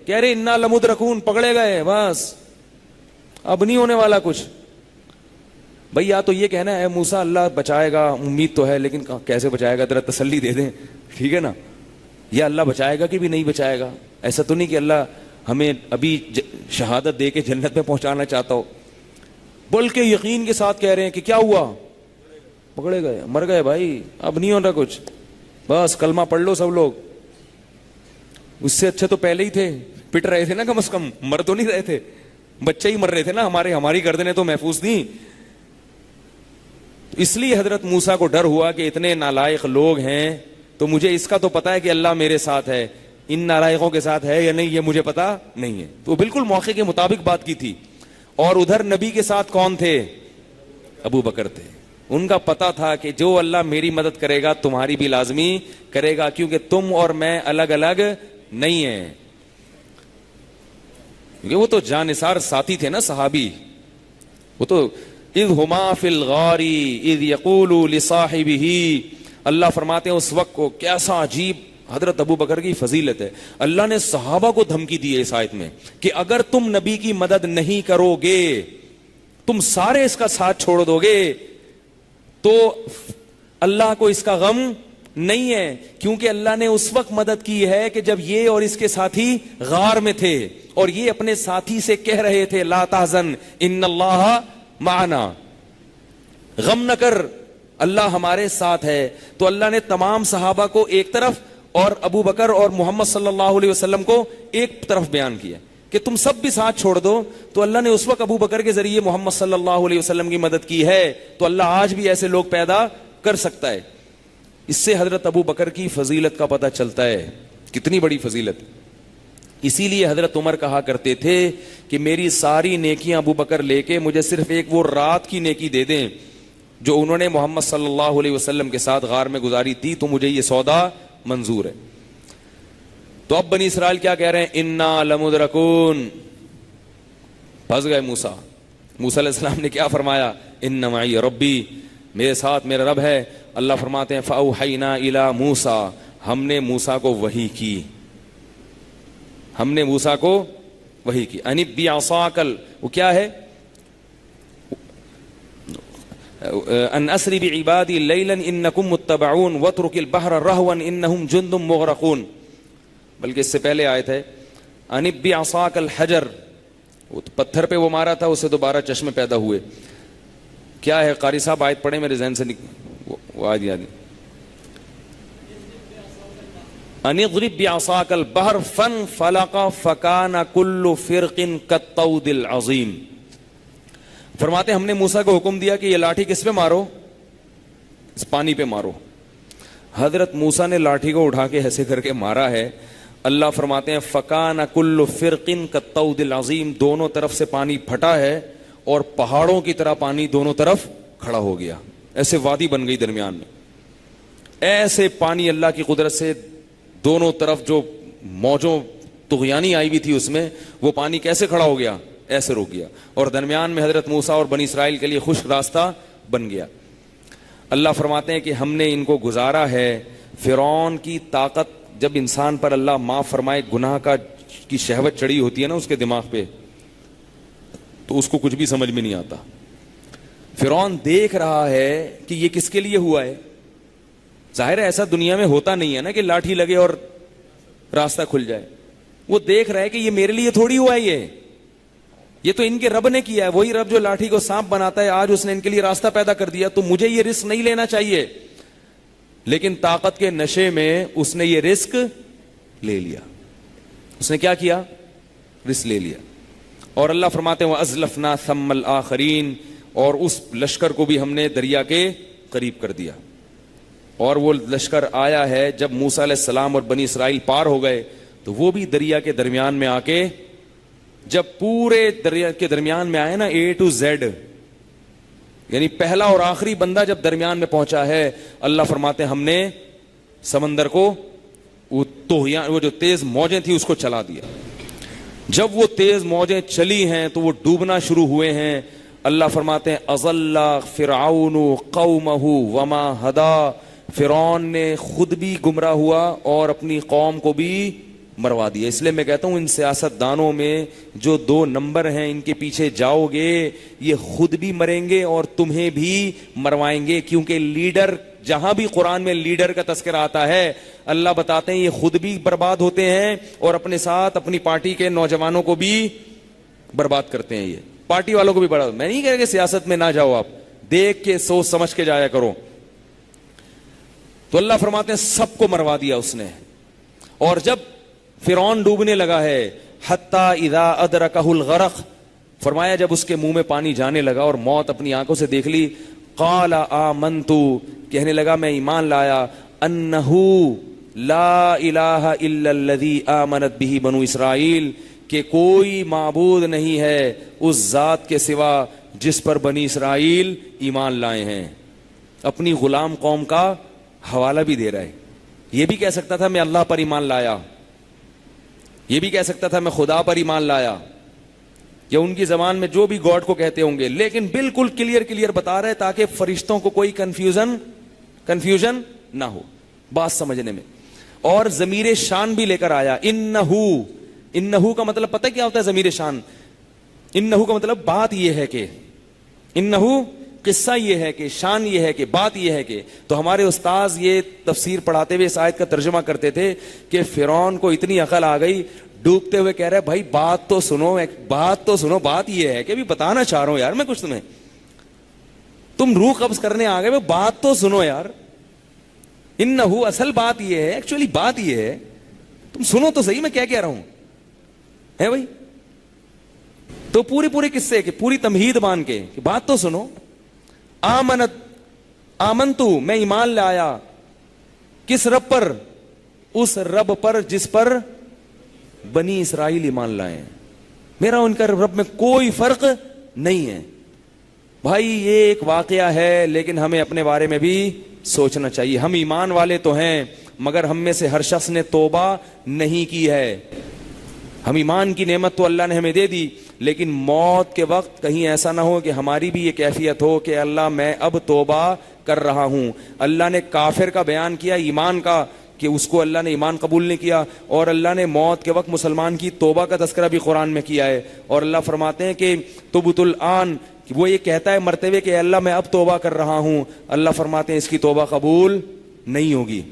[SPEAKER 2] کہہ رہے انا لمدرکون، پکڑے گئے بس اب نہیں ہونے والا کچھ۔ بھائی یا تو یہ کہنا ہے موسیٰ اللہ بچائے گا، امید تو ہے لیکن کیسے بچائے گا، ذرا تسلی دے دیں، ٹھیک ہے نا، یا اللہ بچائے گا کہ بھی نہیں بچائے گا، ایسا تو نہیں کہ اللہ ہمیں ابھی شہادت دے کے جنت میں پہنچانا چاہتا ہو، بلکہ یقین کے ساتھ کہہ رہے ہیں کہ کیا ہوا، پکڑے گئے، مر گئے بھائی، اب نہیں ہو رہا کچھ، بس کلمہ پڑھ لو سب لوگ۔ اس سے اچھے تو پہلے ہی تھے، پٹ رہے تھے نا، کم از کم مر تو نہیں رہے تھے، بچے ہی مر رہے تھے نا، ہماری گردنیں تو محفوظ تھیں۔ اس لیے حضرت موسیٰ کو ڈر ہوا کہ اتنے نالائق لوگ ہیں تو مجھے اس کا تو پتا ہے کہ اللہ میرے ساتھ ہے، ان نالائقوں کے ساتھ ہے یا نہیں یہ مجھے پتا نہیں ہے۔ تو بالکل موقع کے مطابق بات کی تھی۔ اور ادھر نبی کے ساتھ کون تھے؟ ابو بکر تھے۔ ان کا پتا تھا کہ جو اللہ میری مدد کرے گا تمہاری بھی لازمی کرے گا، کیونکہ تم اور میں الگ الگ نہیں ہیں، کیونکہ وہ تو جانثار ساتھی تھے نا صحابی۔ وہ تو اذ ہما فی الغار اذ یقول لصاحبہ، اللہ فرماتے ہیں اس وقت کو کیسا عجیب حضرت ابو بکر کی فضیلت ہے۔ اللہ نے صحابہ کو دھمکی دی ہے اس آیت میں کہ اگر تم نبی کی مدد نہیں کرو گے، تم سارے اس کا ساتھ چھوڑ دو گے، تو اللہ کو اس کا غم نہیں ہے, کیونکہ اللہ نے اس وقت مدد کی ہے کہ جب یہ اور اس کے ساتھی غار میں تھے اور یہ اپنے ساتھی سے کہہ رہے تھے لا تحزن ان اللہ معنا, غم نہ کر اللہ ہمارے ساتھ ہے. تو اللہ نے تمام صحابہ کو ایک طرف اور ابو بکر اور محمد صلی اللہ علیہ وسلم کو ایک طرف بیان کیا کہ تم سب بھی ساتھ چھوڑ دو. تو اللہ نے اس وقت ابو بکر کے ذریعے محمد صلی اللہ علیہ وسلم کی مدد کی ہے, تو اللہ آج بھی ایسے لوگ پیدا کر سکتا ہے. اس سے حضرت ابو بکر کی فضیلت کا پتہ چلتا ہے, کتنی بڑی فضیلت. اسی لیے حضرت عمر کہا کرتے تھے کہ میری ساری نیکیاں ابو بکر لے کے مجھے صرف ایک وہ رات کی نیکی دے دیں جو انہوں نے محمد صلی اللہ علیہ وسلم کے ساتھ غار میں گزاری تھی, تو مجھے یہ سودا منظور ہے. تو اب بنی اسرائیل کیا کہہ رہے ہیں, انا لمدرکون, پھنس گئے موسیٰ. موسیٰ علیہ السلام نے کیا فرمایا, ان معی ربی, میرے ساتھ میرا رب ہے. اللہ فرماتے ہیں فاوحینا الی موسیٰ, ہم نے موسیٰ کو وحی کی, ہم نے موسیٰ کو وحی کی. ان بعصاک, وہ کیا ہے, ان اسری بعبادی لیلا انکم متبعون واترک البحر رہوا انہم جند مغرقون. بلکہ اس سے پہلے آیت ہے ان بعصاک الحجر, وہ پتھر پہ وہ مارا تھا, اسے دوبارہ چشمے پیدا ہوئے. کیا ہے قاری صاحب, آیت پڑھیں, میرے ذہن سے وہ آیت یاد. ان اضرب بعصاک البحر فانفلق فکان کل فرق کالطود العظیم. فرماتے ہم نے موسیٰ کو حکم دیا کہ یہ لاٹھی کس پہ مارو, اس پانی پہ مارو. حضرت موسیٰ نے لاٹھی کو اٹھا کے ایسے کر کے مارا ہے. اللہ فرماتے ہیں فکان کل فرق کالطود العظیم, دونوں طرف سے پانی پھٹا ہے اور پہاڑوں کی طرح پانی دونوں طرف کھڑا ہو گیا, ایسے وادی بن گئی درمیان میں. ایسے پانی اللہ کی قدرت سے دونوں طرف جو موجوں طغیانی آئی ہوئی تھی اس میں, وہ پانی کیسے کھڑا ہو گیا, ایسے رک گیا, اور درمیان میں حضرت موسیٰ اور بنی اسرائیل کے لیے خشک راستہ بن گیا. اللہ فرماتے ہیں کہ ہم نے ان کو گزارا ہے. فرعون کی طاقت, جب انسان پر اللہ معاف فرمائے گناہ کی شہوت چڑھی ہوتی ہے نا اس کے دماغ پہ, تو اس کو کچھ بھی سمجھ میں نہیں آتا. فرعون دیکھ رہا ہے کہ یہ کس کے لیے ہوا ہے. ظاہر ہے ایسا دنیا میں ہوتا نہیں ہے نا کہ لاٹھی لگے اور راستہ کھل جائے. وہ دیکھ رہا ہے کہ یہ میرے لیے تھوڑی ہوا ہے, یہ تو ان کے رب نے کیا ہے. وہی رب جو لاٹھی کو سانپ بناتا ہے, آج اس نے ان کے لیے راستہ پیدا کر دیا, تو مجھے یہ رسک نہیں لینا چاہیے. لیکن طاقت کے نشے میں اس نے یہ رسک لے لیا. اس نے کیا کیا, رسک لے لیا. اور اللہ فرماتے ہیں وَأَزْلَفْنَا ثَمَّ الْآخَرِينَ, اور اس لشکر کو بھی ہم نے دریا کے قریب کر دیا. اور وہ لشکر آیا ہے جب موسیٰ علیہ السلام اور بنی اسرائیل پار ہو گئے, تو وہ بھی دریا کے درمیان میں آ کے, جب پورے دریا کے درمیان میں آئے نا اے ٹو زیڈ, یعنی پہلا اور آخری بندہ جب درمیان میں پہنچا ہے, اللہ فرماتے ہیں ہم نے سمندر کو, وہ جو تیز موجیں تھی اس کو چلا دیا. جب وہ تیز موجیں چلی ہیں تو وہ ڈوبنا شروع ہوئے ہیں. اللہ فرماتے ہیں اضل فرعون قومہ وما ہدا, فرعون نے خود بھی گمراہ ہوا اور اپنی قوم کو بھی مروا دیا. اس لیے میں کہتا ہوں ان سیاست دانوں میں جو 2 نمبر ہیں, ان کے پیچھے جاؤ گے, یہ خود بھی مریں گے اور تمہیں بھی مروائیں گے. کیونکہ لیڈر, جہاں بھی قرآن میں لیڈر کا تذکرہ آتا ہے, اللہ بتاتے ہیں یہ خود بھی برباد ہوتے ہیں اور اپنے ساتھ اپنی پارٹی کے نوجوانوں کو بھی برباد کرتے ہیں. یہ پارٹی والوں کو بھی برباد. میں نہیں کہہ رہا کہ سیاست میں نہ جاؤ, آپ دیکھ کے سوچ سمجھ کے جایا کرو. تو اللہ فرماتے ہیں سب کو مروا دیا اس نے. اور جب فرعون ڈوبنے لگا ہے, حتی اذا ادرکہ الغرق, فرمایا جب اس کے منہ میں پانی جانے لگا اور موت اپنی آنکھوں سے دیکھ لی, قال آمنتو, کہنے لگا میں ایمان لایا, انہو لا الہ الا الذی آمنت بہ بنو اسرائیل, کہ کوئی معبود نہیں ہے اس ذات کے سوا جس پر بنی اسرائیل ایمان لائے ہیں. اپنی غلام قوم کا حوالہ بھی دے رہا ہے. یہ بھی کہہ سکتا تھا میں اللہ پر ایمان لایا, یہ بھی کہہ سکتا تھا میں خدا پر ایمان لایا, یا ان کی زبان میں جو بھی گاڈ کو کہتے ہوں گے, لیکن بالکل کلیئر بتا رہے تاکہ فرشتوں کو کوئی کنفیوژن نہ ہو بات سمجھنے میں. اور ضمیر شان بھی لے کر آیا, انہو کا مطلب پتہ کیا ہوتا ہے ضمیر شان؟ انہو کا مطلب بات یہ ہے کہ انہو قصہ یہ ہے کہ شان یہ ہے کہ بات یہ ہے کہ تو ہمارے استاذ یہ تفسیر پڑھاتے ہوئے اس آیت کا ترجمہ کرتے تھے کہ فرعون کو اتنی عقل آ گئی, ڈوبتے ہوئے کہہ رہے بھائی بات تو سنو, بات یہ ہے کہ ابھی بتانا چاہ رہا ہوں یار میں کچھ تمہیں, تم روح قبض کرنے آ گئے, بات تو سنو یار, انہو اصل بات یہ ہے, ایکچولی بات یہ ہے, تم سنو تو صحیح میں کیا کہہ رہا ہوں ہے بھائی. تو پورے قصے کے پوری تمہید مان کے کہ بات تو سنو. آمنتو میں ایمان لایا, کس رب پر؟ اس رب پر جس پر بنی اسرائیل ایمان لائے, میرا ان کا رب میں کوئی فرق نہیں ہے. بھائی یہ ایک واقعہ ہے لیکن ہمیں اپنے بارے میں بھی سوچنا چاہیے. ہم ایمان والے تو ہیں مگر ہم میں سے ہر شخص نے توبہ نہیں کی ہے. ہم ایمان کی نعمت تو اللہ نے ہمیں دے دی, لیکن موت کے وقت کہیں ایسا نہ ہو کہ ہماری بھی یہ کیفیت ہو کہ اللہ میں اب توبہ کر رہا ہوں. اللہ نے کافر کا بیان کیا, ایمان کا, کہ اس کو اللہ نے ایمان قبول نہیں کیا, اور اللہ نے موت کے وقت مسلمان کی توبہ کا تذکرہ بھی قرآن میں کیا ہے. اور اللہ فرماتے ہیں کہ تبت الآن, وہ یہ کہتا ہے مرتے ہوئے کہ اللہ میں اب توبہ کر رہا ہوں, اللہ فرماتے ہیں اس کی توبہ قبول نہیں ہوگی.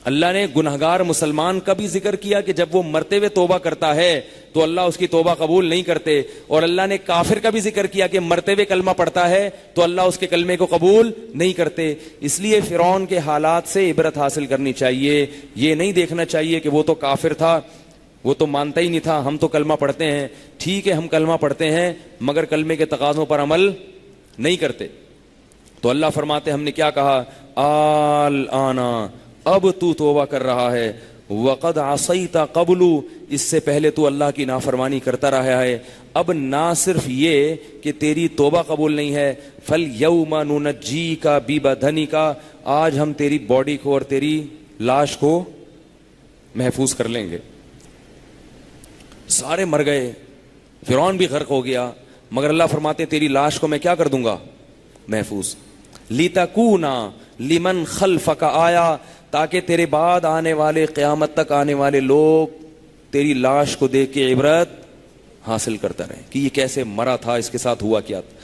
[SPEAKER 2] اللہ نے گنہگار مسلمان کا بھی ذکر کیا کہ جب وہ مرتے ہوئے توبہ کرتا ہے تو اللہ اس کی توبہ قبول نہیں کرتے, اور اللہ نے کافر کا بھی ذکر کیا کہ مرتے ہوئے کلمہ پڑھتا ہے تو اللہ اس کے کلمے کو قبول نہیں کرتے. اس لیے فرعون کے حالات سے عبرت حاصل کرنی چاہیے. یہ نہیں دیکھنا چاہیے کہ وہ تو کافر تھا, وہ تو مانتا ہی نہیں تھا, ہم تو کلمہ پڑھتے ہیں. ٹھیک ہے ہم کلمہ پڑھتے ہیں مگر کلمے کے تقاضوں پر عمل نہیں کرتے. تو اللہ فرماتے ہم نے کیا کہا, آنا اب تو توبہ کر رہا ہے, وقد عصیت قبل, اس سے پہلے تو اللہ کی نافرمانی کرتا رہا ہے. اب نہ صرف یہ کہ تیری توبہ قبول نہیں ہے, فَالْيَوْمَ نُنَجِّيكَ بِبَدَنِكَ, آج ہم تیری باڈی کو اور تیری لاش کو محفوظ کر لیں گے. سارے مر گئے, فرعون بھی غرق ہو گیا, مگر اللہ فرماتے تیری لاش کو میں کیا کر دوں گا, محفوظ. لِتَكُونَ لِمَنْ خَلْفَكَ آیا, تاکہ تیرے بعد آنے والے, قیامت تک آنے والے لوگ تیری لاش کو دیکھ کے عبرت حاصل کرتا رہے کہ یہ کیسے مرا تھا, اس کے ساتھ ہوا کیا تھا.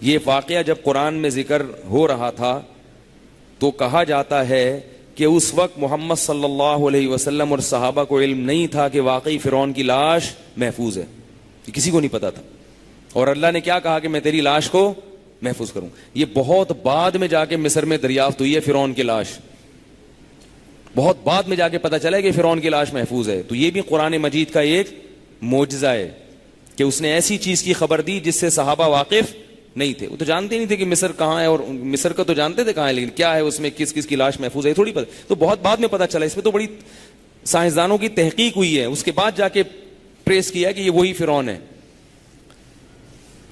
[SPEAKER 2] یہ واقعہ جب قرآن میں ذکر ہو رہا تھا تو کہا جاتا ہے کہ اس وقت محمد صلی اللہ علیہ وسلم اور صحابہ کو علم نہیں تھا کہ واقعی فرعون کی لاش محفوظ ہے, کسی کو نہیں پتا تھا. اور اللہ نے کیا کہا کہ میں تیری لاش کو محفوظ کروں. یہ بہت بعد میں جا کے مصر میں دریافت ہوئی ہے فرعون کی لاش, بہت بعد میں جا کے پتا چلا کہ فرعون کی لاش محفوظ ہے. تو یہ بھی قرآن مجید کا ایک معجزہ ہے کہ اس نے ایسی چیز کی خبر دی جس سے صحابہ واقف نہیں تھے. وہ تو جانتے نہیں تھے کہ مصر کہاں ہے, اور مصر کا تو جانتے تھے کہاں ہے, لیکن کیا ہے اس میں کس کس کی لاش محفوظ ہے تھوڑی پتہ. تو بہت بعد میں پتا چلا, اس میں تو بڑی سائنسدانوں کی تحقیق ہوئی ہے, اس کے بعد جا کے ٹریس کیا کہ یہ وہی فرعون ہے.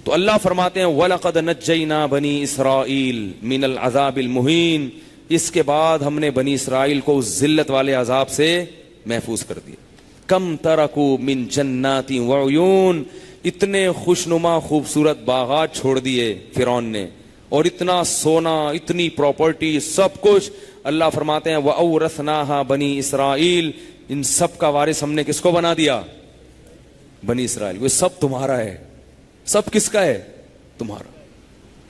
[SPEAKER 2] تو اللہ فرماتے ہیں وَلَقَدْ نَجَّيْنَا بَنِي إِسْرَائِيلَ مِنَ الْعَذَابِ الْمُهِينِ, اس کے بعد ہم نے بنی اسرائیل کو اس ذلت والے عذاب سے محفوظ کر دیا. کم ترکو من جنات وعیون, اتنے خوشنما خوبصورت باغات چھوڑ دیے فرعون نے, اور اتنا سونا, اتنی پراپرٹی, سب کچھ. اللہ فرماتے ہیں وَأَوْرَثْنَاهَا بنی اسرائیل, ان سب کا وارث ہم نے کس کو بنا دیا, بنی اسرائیل. وہ سب تمہارا ہے. سب کس کا ہے, تمہارا.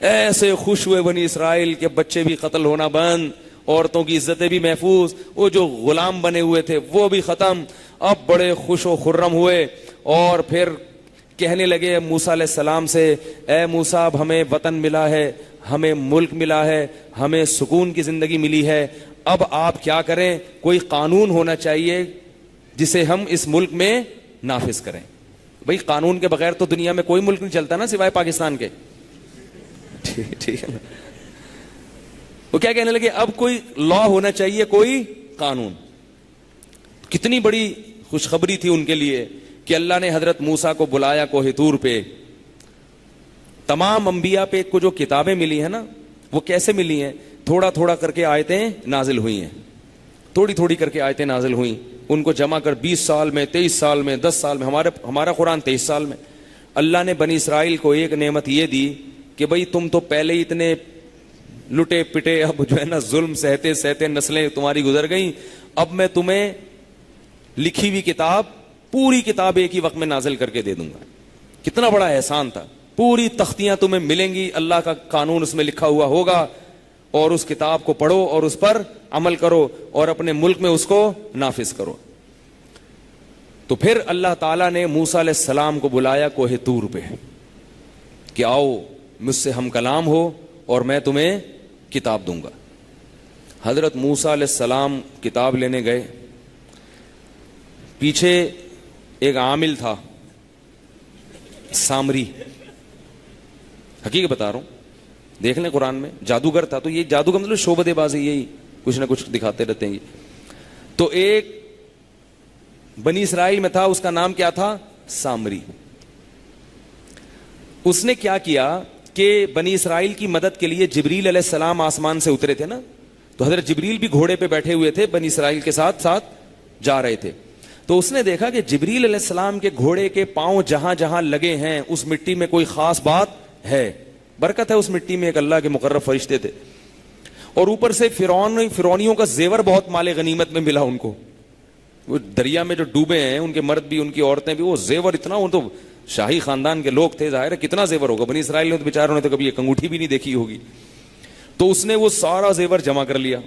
[SPEAKER 2] ایسے خوش ہوئے بنی اسرائیل کہ بچے بھی قتل ہونا بند, عورتوں کی عزتیں بھی محفوظ, وہ جو غلام بنے ہوئے تھے وہ بھی ختم. اب بڑے خوش و خرم ہوئے اور پھر کہنے لگے موسیٰ علیہ السلام سے, اے موسیٰ اب ہمیں وطن ملا ہے, ہمیں ملک ملا ہے, ہمیں سکون کی زندگی ملی ہے, اب آپ کیا کریں, کوئی قانون ہونا چاہیے جسے ہم اس ملک میں نافذ کریں. بھئی قانون کے بغیر تو دنیا میں کوئی ملک نہیں چلتا نا سوائے پاکستان کے. ٹھیک ہے نا. وہ کیا کہنے لگے, اب کوئی لا ہونا چاہیے, کوئی قانون. کتنی بڑی خوشخبری تھی ان کے لیے کہ اللہ نے حضرت موسیٰ کو بلایا کوہ طور پہ. تمام انبیاء پہ کو جو کتابیں ملی ہیں نا, وہ کیسے ملی ہیں, تھوڑا تھوڑا کر کے آیتیں نازل ہوئی ہیں, تھوڑی تھوڑی کر کے آیتیں نازل ہوئیں. ان کو جمع کر 20 سال میں, 23 سال میں, 10 سال میں, ہمارا قرآن 23 سال میں. اللہ نے بنی اسرائیل کو ایک نعمت یہ دی کہ بھئی تم تو پہلے ہی اتنے لٹے پٹے, اب جو ہے نا ظلم سہتے سہتے نسلیں تمہاری گزر گئیں, اب میں تمہیں لکھی ہوئی کتاب, پوری کتاب ایک ہی وقت میں نازل کر کے دے دوں گا. کتنا بڑا احسان تھا. پوری تختیاں تمہیں ملیں گی, اللہ کا قانون اس میں لکھا ہوا ہوگا, اور اس کتاب کو پڑھو اور اس پر عمل کرو اور اپنے ملک میں اس کو نافذ کرو. تو پھر اللہ تعالیٰ نے موسیٰ علیہ السلام کو بلایا کوہ طور پہ کہ آؤ مجھ سے ہم کلام ہو اور میں تمہیں کتاب دوں گا. حضرت موسیٰ علیہ السلام کتاب لینے گئے. پیچھے ایک عامل تھا سامری, حقیقت بتا رہا ہوں, دیکھ لیں قرآن میں, جادوگر تھا. تو یہ جادو کا مطلب شعبدے بازی, یہی کچھ نہ کچھ دکھاتے رہتے ہیں. تو ایک بنی اسرائیل میں تھا, اس کا نام کیا تھا؟ سامری. اس نے کیا کیا کہ بنی اسرائیل کی مدد کے لیے جبریل علیہ السلام آسمان سے اترے تھے نا, تو حضرت جبریل بھی گھوڑے پہ بیٹھے ہوئے تھے, بنی اسرائیل کے ساتھ ساتھ جا رہے تھے. تو اس نے دیکھا کہ جبریل علیہ السلام کے گھوڑے کے پاؤں جہاں جہاں لگے ہیں اس مٹی میں کوئی خاص بات ہے, برکت ہے اس مٹی میں, ایک اللہ کے مقرب فرشتے تھے. اور اوپر سے فرعونیوں کا زیور بہت مال غنیمت میں ملا ان کو. وہ دریا میں جو ڈوبے ہیں ان کے مرد بھی ان کی عورتیں بھی, وہ زیور اتنا, وہ تو شاہی خاندان کے لوگ تھے, ظاہر ہے کتنا زیور ہوگا. بنی اسرائیل نے تو بیچاروں نے تو کبھی ایک انگوٹھی بھی نہیں دیکھی ہوگی. تو اس نے وہ سارا زیور جمع کر لیا.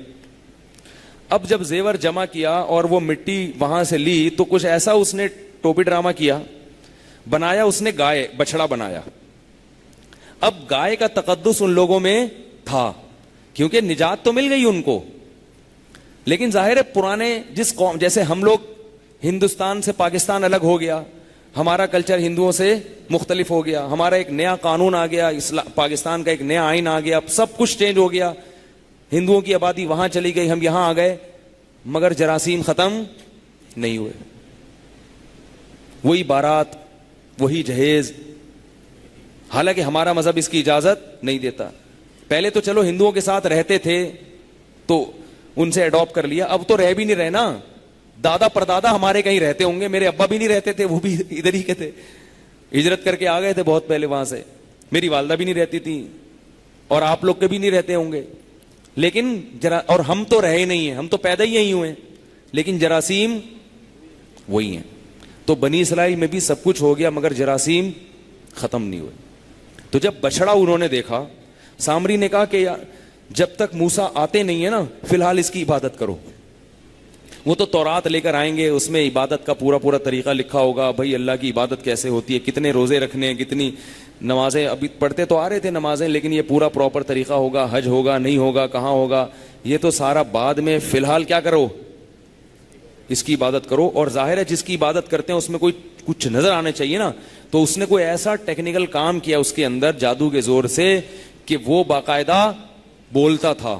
[SPEAKER 2] اب جب زیور جمع کیا اور وہ مٹی وہاں سے لی تو کچھ ایسا اس نے ٹوپی ڈرامہ کیا, بنایا اس نے گائے, بچڑا بنایا. اب گائے کا تقدس ان لوگوں میں تھا کیونکہ نجات تو مل گئی ان کو, لیکن ظاہر ہے پرانے جس قوم, جیسے ہم لوگ ہندوستان سے پاکستان الگ ہو گیا, ہمارا کلچر ہندوؤں سے مختلف ہو گیا, ہمارا ایک نیا قانون آ گیا, پاکستان کا ایک نیا آئین آ گیا, سب کچھ چینج ہو گیا. ہندوؤں کی آبادی وہاں چلی گئی, ہم یہاں آ گئے, مگر جراثیم ختم نہیں ہوئے. وہی بارات, وہی جہیز, حالانکہ ہمارا مذہب اس کی اجازت نہیں دیتا. پہلے تو چلو ہندوؤں کے ساتھ رہتے تھے تو ان سے اڈاپٹ کر لیا, اب تو رہ بھی نہیں رہے نا. دادا پردادا ہمارے کہیں رہتے ہوں گے, میرے ابا بھی نہیں رہتے تھے, وہ بھی ادھر ہی کے تھے, ہجرت کر کے آ گئے تھے بہت پہلے وہاں سے. میری والدہ بھی نہیں رہتی تھی اور آپ لوگ کے بھی نہیں رہتے ہوں گے, لیکن اور ہم تو رہے نہیں ہیں, ہم تو پیدا ہی یہی ہوئے, لیکن جراثیم وہی ہیں. تو بنی اسرائیل میں بھی سب کچھ ہو گیا مگر جراثیم ختم نہیں ہوئے. تو جب بچڑا انہوں نے دیکھا, سامری نے کہا کہ جب تک موسیٰ آتے نہیں ہیں نا, فی الحال اس کی عبادت کرو. وہ تو تورات لے کر آئیں گے, اس میں عبادت کا پورا طریقہ لکھا ہوگا, بھائی اللہ کی عبادت کیسے ہوتی ہے, کتنے روزے رکھنے ہیں, کتنی نمازیں, ابھی پڑھتے تو آ رہے تھے نمازیں, لیکن یہ پورا پراپر طریقہ ہوگا, حج ہوگا نہیں ہوگا, کہاں ہوگا, یہ تو سارا بعد میں. فی الحال کیا کرو, اس کی عبادت کرو. اور ظاہر ہے جس کی عبادت کرتے ہیں اس میں کوئی کچھ نظر آنا چاہیے نا, تو اس نے کوئی ایسا ٹیکنیکل کام کیا اس کے اندر جادو کے زور سے کہ وہ باقاعدہ بولتا تھا.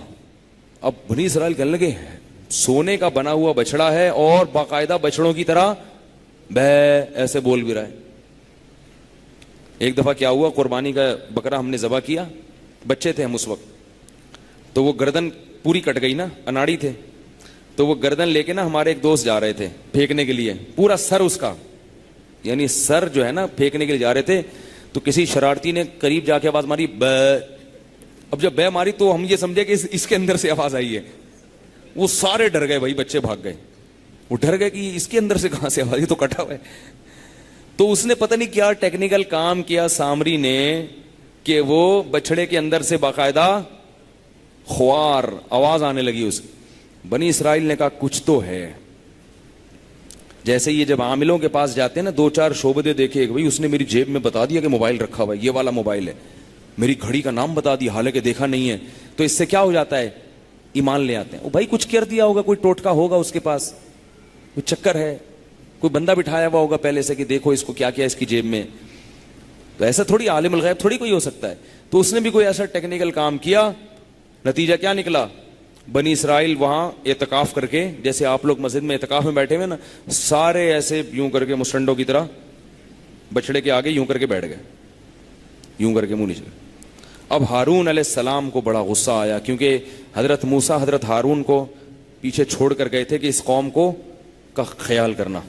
[SPEAKER 2] اب بنی اسرائیل کہنے لگے سونے کا بنا ہوا بچڑا ہے اور باقاعدہ بچڑوں کی طرح بے ایسے بول بھی رہا ہے. ایک دفعہ کیا ہوا, قربانی کا بکرا ہم نے ذبح کیا, بچے تھے ہم اس وقت, تو وہ گردن پوری کٹ گئی نا, اناڑی تھے, تو وہ گردن لے کے نا ہمارے ایک دوست جا رہے تھے پھینکنے کے لیے, پورا سر اس کا, یعنی سر جو ہے نا پھینکنے کے لیے جا رہے تھے. تو کسی شرارتی نے قریب جا کے آواز ماری بے. اب جب بے ماری تو ہم یہ سمجھے کہ اس کے اندر سے آواز آئی ہے. وہ سارے ڈر گئے بھائی, بچے بھاگ گئے, وہ ڈر گئے کہ اس کے اندر سے کہاں سے آواز, یہ تو کٹا ہوا ہے. تو اس نے پتہ نہیں کیا ٹیکنیکل کام کیا سامری نے کہ وہ بچڑے کے اندر سے باقاعدہ خوار آواز آنے لگی اس. بنی اسرائیل نے کہا کچھ تو ہے. جیسے یہ جب عاملوں کے پاس جاتے ہیں نا, 2-4 شعبدے دیکھے, بھائی اس نے میری جیب میں بتا دیا کہ موبائل رکھا ہوا ہے, یہ والا موبائل ہے, میری گھڑی کا نام بتا دیا حالانکہ دیکھا نہیں ہے, تو اس سے کیا ہو جاتا ہے, ایمان لے آتے ہیں. بھائی کچھ کر دیا ہوگا, کوئی ٹوٹکا ہوگا اس کے پاس, کوئی چکر ہے, کوئی بندہ بٹھایا ہوا ہوگا پہلے سے کہ دیکھو اس کو کیا کیا اس کی جیب میں. تو ایسا تھوڑی عالم الغیب تھوڑی کوئی ہو سکتا ہے. تو اس نے بھی کوئی ایسا ٹیکنیکل کام کیا, نتیجہ کیا نکلا, بنی اسرائیل وہاں اعتکاف کر کے, جیسے آپ لوگ مسجد میں اعتکاف میں بیٹھے ہوئے نا, سارے ایسے یوں کر کے مسٹنڈوں کی طرح بچڑے کے آگے یوں کر کے بیٹھ گئے, یوں کر کے منہ نیچے. اب ہارون علیہ السلام کو بڑا غصہ آیا, کیونکہ حضرت موسیٰ حضرت ہارون کو پیچھے چھوڑ کر گئے تھے کہ اس قوم کو کا خیال کرنا,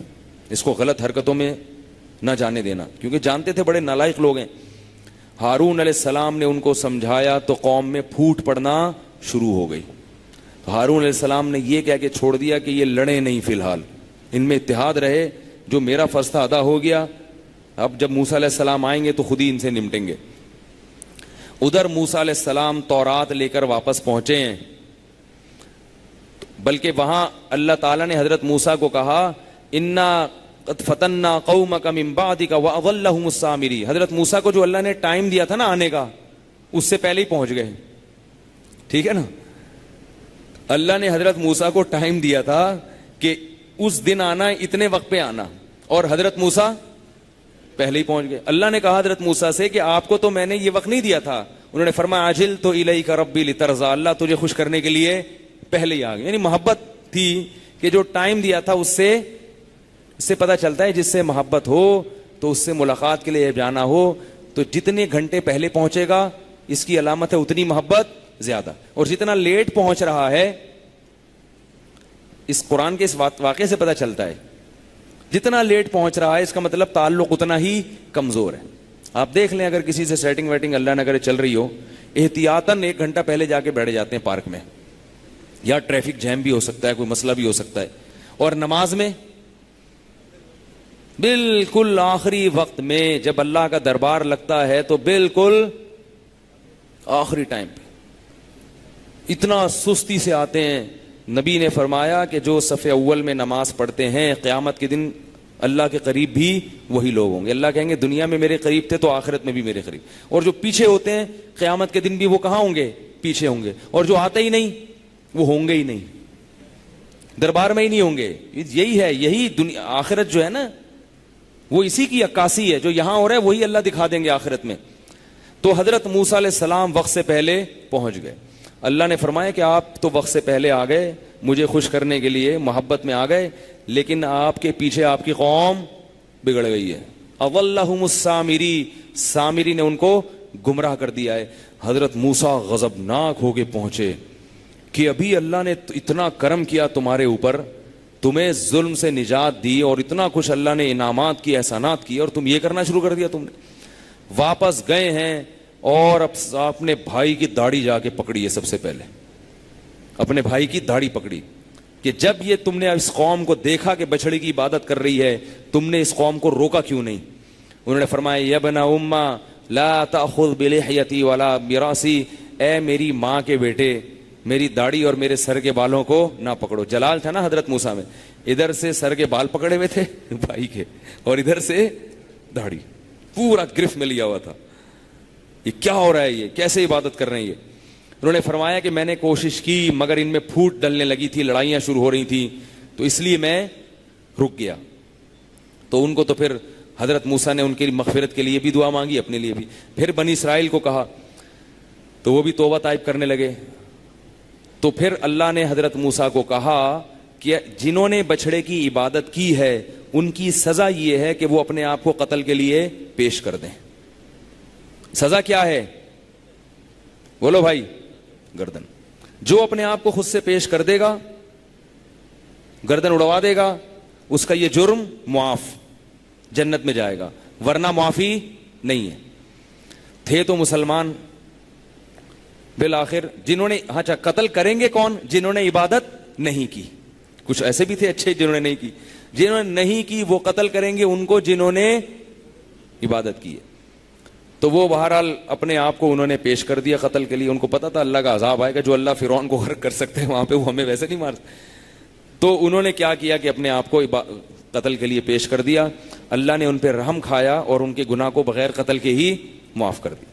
[SPEAKER 2] اس کو غلط حرکتوں میں نہ جانے دینا, کیونکہ جانتے تھے بڑے نالائق لوگ ہیں. ہارون علیہ السلام نے ان کو سمجھایا تو قوم میں پھوٹ پڑنا شروع ہو گئی. ہارون علیہ السلام نے یہ کہہ کے چھوڑ دیا کہ یہ لڑیں نہیں, فی الحال ان میں اتحاد رہے, جو میرا فرض تھا ادا ہو گیا, اب جب موسیٰ علیہ السلام آئیں گے تو خود ہی ان سے نمٹیں گے. ادھر موسیٰ علیہ السلام تورات لے کر واپس پہنچے ہیں, بلکہ وہاں اللہ تعالیٰ نے حضرت موسیٰ کو کہا انا قد فتنا قومک من بعدک واضلهم السامری. حضرت موسیٰ کو جو اللہ نے ٹائم دیا تھا نا آنے کا, اس سے پہلے ہی پہنچ گئے. ٹھیک ہے نا, اللہ نے حضرت موسیٰ کو ٹائم دیا تھا کہ اس دن آنا, اتنے وقت پہ آنا, اور حضرت موسیٰ پہلے ہی پہنچ گئے. اللہ نے کہا حضرت موسیٰ سے کہ آپ کو تو میں نے یہ وقت نہیں دیا تھا. انہوں نے فرمایا عجلت الیک ربی لترضی, اللہ تجھے خوش کرنے کے لیے پہلے ہی آ گئے. یعنی محبت تھی کہ جو ٹائم دیا تھا اس سے پتہ چلتا ہے جس سے محبت ہو تو اس سے ملاقات کے لیے جانا ہو تو جتنے گھنٹے پہلے پہنچے گا اس کی علامت ہے اتنی محبت زیادہ. اور جتنا لیٹ پہنچ رہا ہے, اس قرآن کے اس واقعے سے پتہ چلتا ہے, جتنا لیٹ پہنچ رہا ہے اس کا مطلب تعلق اتنا ہی کمزور ہے. آپ دیکھ لیں اگر کسی سے سیٹنگ ویٹنگ اللہ نہ کرے چل رہی ہو, احتیاطاً 1 گھنٹہ پہلے جا کے بیٹھ جاتے ہیں پارک میں, یا ٹریفک جیم بھی ہو سکتا ہے, کوئی مسئلہ بھی ہو سکتا ہے. اور نماز میں بالکل آخری وقت میں جب اللہ کا دربار لگتا ہے تو بالکل آخری ٹائم پہ اتنا سستی سے آتے ہیں. نبی نے فرمایا کہ جو صف اول میں نماز پڑھتے ہیں قیامت کے دن اللہ کے قریب بھی وہی لوگ ہوں گے. اللہ کہیں گے دنیا میں میرے قریب تھے تو آخرت میں بھی میرے قریب. اور جو پیچھے ہوتے ہیں قیامت کے دن بھی وہ کہاں ہوں گے؟ پیچھے ہوں گے. اور جو آتے ہی نہیں وہ ہوں گے ہی نہیں, دربار میں ہی نہیں ہوں گے. یہی ہے, یہی دنیا آخرت جو ہے نا وہ اسی کی عکاسی ہے. جو یہاں ہو رہا ہے وہی اللہ دکھا دیں گے آخرت میں. تو حضرت موسیٰ علیہ السلام وقت سے پہلے پہنچ گئے. اللہ نے فرمایا کہ آپ تو وقت سے پہلے آ گئے, مجھے خوش کرنے کے لیے محبت میں آ گئے, لیکن آپ کے پیچھے آپ کی قوم بگڑ گئی ہے. اضلهم السامری, سامری نے ان کو گمراہ کر دیا ہے. حضرت موسیٰ غضبناک ہو کے پہنچے کہ ابھی اللہ نے اتنا کرم کیا تمہارے اوپر, تمہیں ظلم سے نجات دی, اور اتنا کچھ اللہ نے انعامات کی, احسانات کی, اور تم یہ کرنا شروع کر دیا تم نے. واپس گئے ہیں اور اب اپنے بھائی کی داڑھی جا کے پکڑی ہے. سب سے پہلے اپنے بھائی کی داڑھی پکڑی کہ جب یہ تم نے اس قوم کو دیکھا کہ بچڑے کی عبادت کر رہی ہے, تم نے اس قوم کو روکا کیوں نہیں؟ انہوں نے فرمایا یا ابن امہ لا تأخذ بلحیتی ولا براسی, اے میری ماں کے بیٹے میری داڑھی اور میرے سر کے بالوں کو نہ پکڑو. جلال تھا نا حضرت موسیٰ میں, ادھر سے سر کے بال پکڑے ہوئے تھے بھائی کے, اور ادھر سے داڑھی پورا گرفت میں لیا ہوا تھا. یہ کیا ہو رہا ہے, یہ کیسے عبادت کر رہے ہیں یہ؟ انہوں نے فرمایا کہ میں نے کوشش کی مگر ان میں پھوٹ ڈلنے لگی تھی, لڑائیاں شروع ہو رہی تھیں, تو اس لیے میں رک گیا. تو ان کو تو پھر حضرت موسیٰ نے ان کی مغفرت کے لیے بھی دعا مانگی, اپنے لیے بھی. پھر بنی اسرائیل کو کہا تو وہ بھی توبہ طائب کرنے لگے. تو پھر اللہ نے حضرت موسیٰ کو کہا کہ جنہوں نے بچڑے کی عبادت کی ہے ان کی سزا یہ ہے کہ وہ اپنے آپ کو قتل کے لیے پیش کر دیں. سزا کیا ہے بولو بھائی؟ گردن. جو اپنے آپ کو خود سے پیش کر دے گا, گردن اڑوا دے گا, اس کا یہ جرم معاف, جنت میں جائے گا, ورنہ معافی نہیں ہے. تھے تو مسلمان بالآخر جنہوں نے, اچھا قتل کریں گے کون؟ جنہوں نے عبادت نہیں کی. کچھ ایسے بھی تھے اچھے جنہوں نے نہیں کی, جنہوں نے نہیں کی وہ قتل کریں گے ان کو جنہوں نے عبادت کی ہے. تو وہ بہرحال اپنے آپ کو انہوں نے پیش کر دیا قتل کے لیے. ان کو پتا تھا اللہ کا عذاب آئے گا, جو اللہ فرعون کو غرق کر سکتے ہیں وہاں پہ وہ ہمیں ویسے نہیں مار. تو انہوں نے کیا کیا کہ اپنے آپ کو قتل کے لیے پیش کر دیا. اللہ نے ان پہ رحم کھایا اور ان کے گناہ کو بغیر قتل کے ہی معاف کر دیا.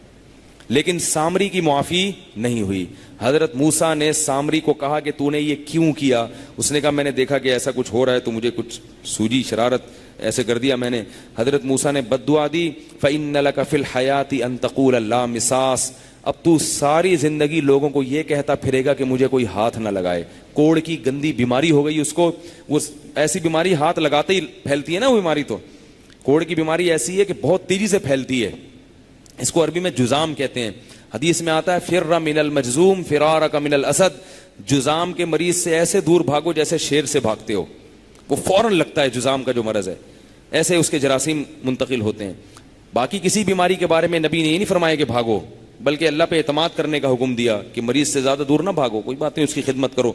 [SPEAKER 2] لیکن سامری کی معافی نہیں ہوئی. حضرت موسیٰ نے سامری کو کہا کہ تو نے یہ کیوں کیا؟ اس نے کہا میں نے دیکھا کہ ایسا کچھ ہو رہا ہے تو مجھے کچھ سوجی شرارت ایسے کر دیا میں نے. حضرت موسیٰ نے بد دعا دی فَإِنَّ لَكَ فِي الْحَيَاةِ أَن تَقُولَ لَا مِسَاس, اب تو ساری زندگی لوگوں کو یہ کہتا پھرے گا کہ مجھے کوئی ہاتھ نہ لگائے. کوڑ کی گندی بیماری ہو گئی اس کو, وہ ایسی بیماری ہاتھ لگاتے ہی پھیلتی ہے نا وہ بیماری. تو کوڑ کی بیماری ایسی ہے کہ بہت تیزی سے پھیلتی ہے, اس کو عربی میں جزام کہتے ہیں. حدیث میں آتا ہے فر من المجزوم فرارک من الاسد, جزام کے مریض سے ایسے دور بھاگو جیسے شیر سے بھاگتے ہو. وہ فوراً لگتا ہے جزام کا جو مرض ہے, ایسے اس کے جراثیم منتقل ہوتے ہیں. باقی کسی بیماری کے بارے میں نبی نے یہ نہیں فرمایا کہ بھاگو, بلکہ اللہ پہ اعتماد کرنے کا حکم دیا کہ مریض سے زیادہ دور نہ بھاگو, کوئی بات نہیں اس کی خدمت کرو.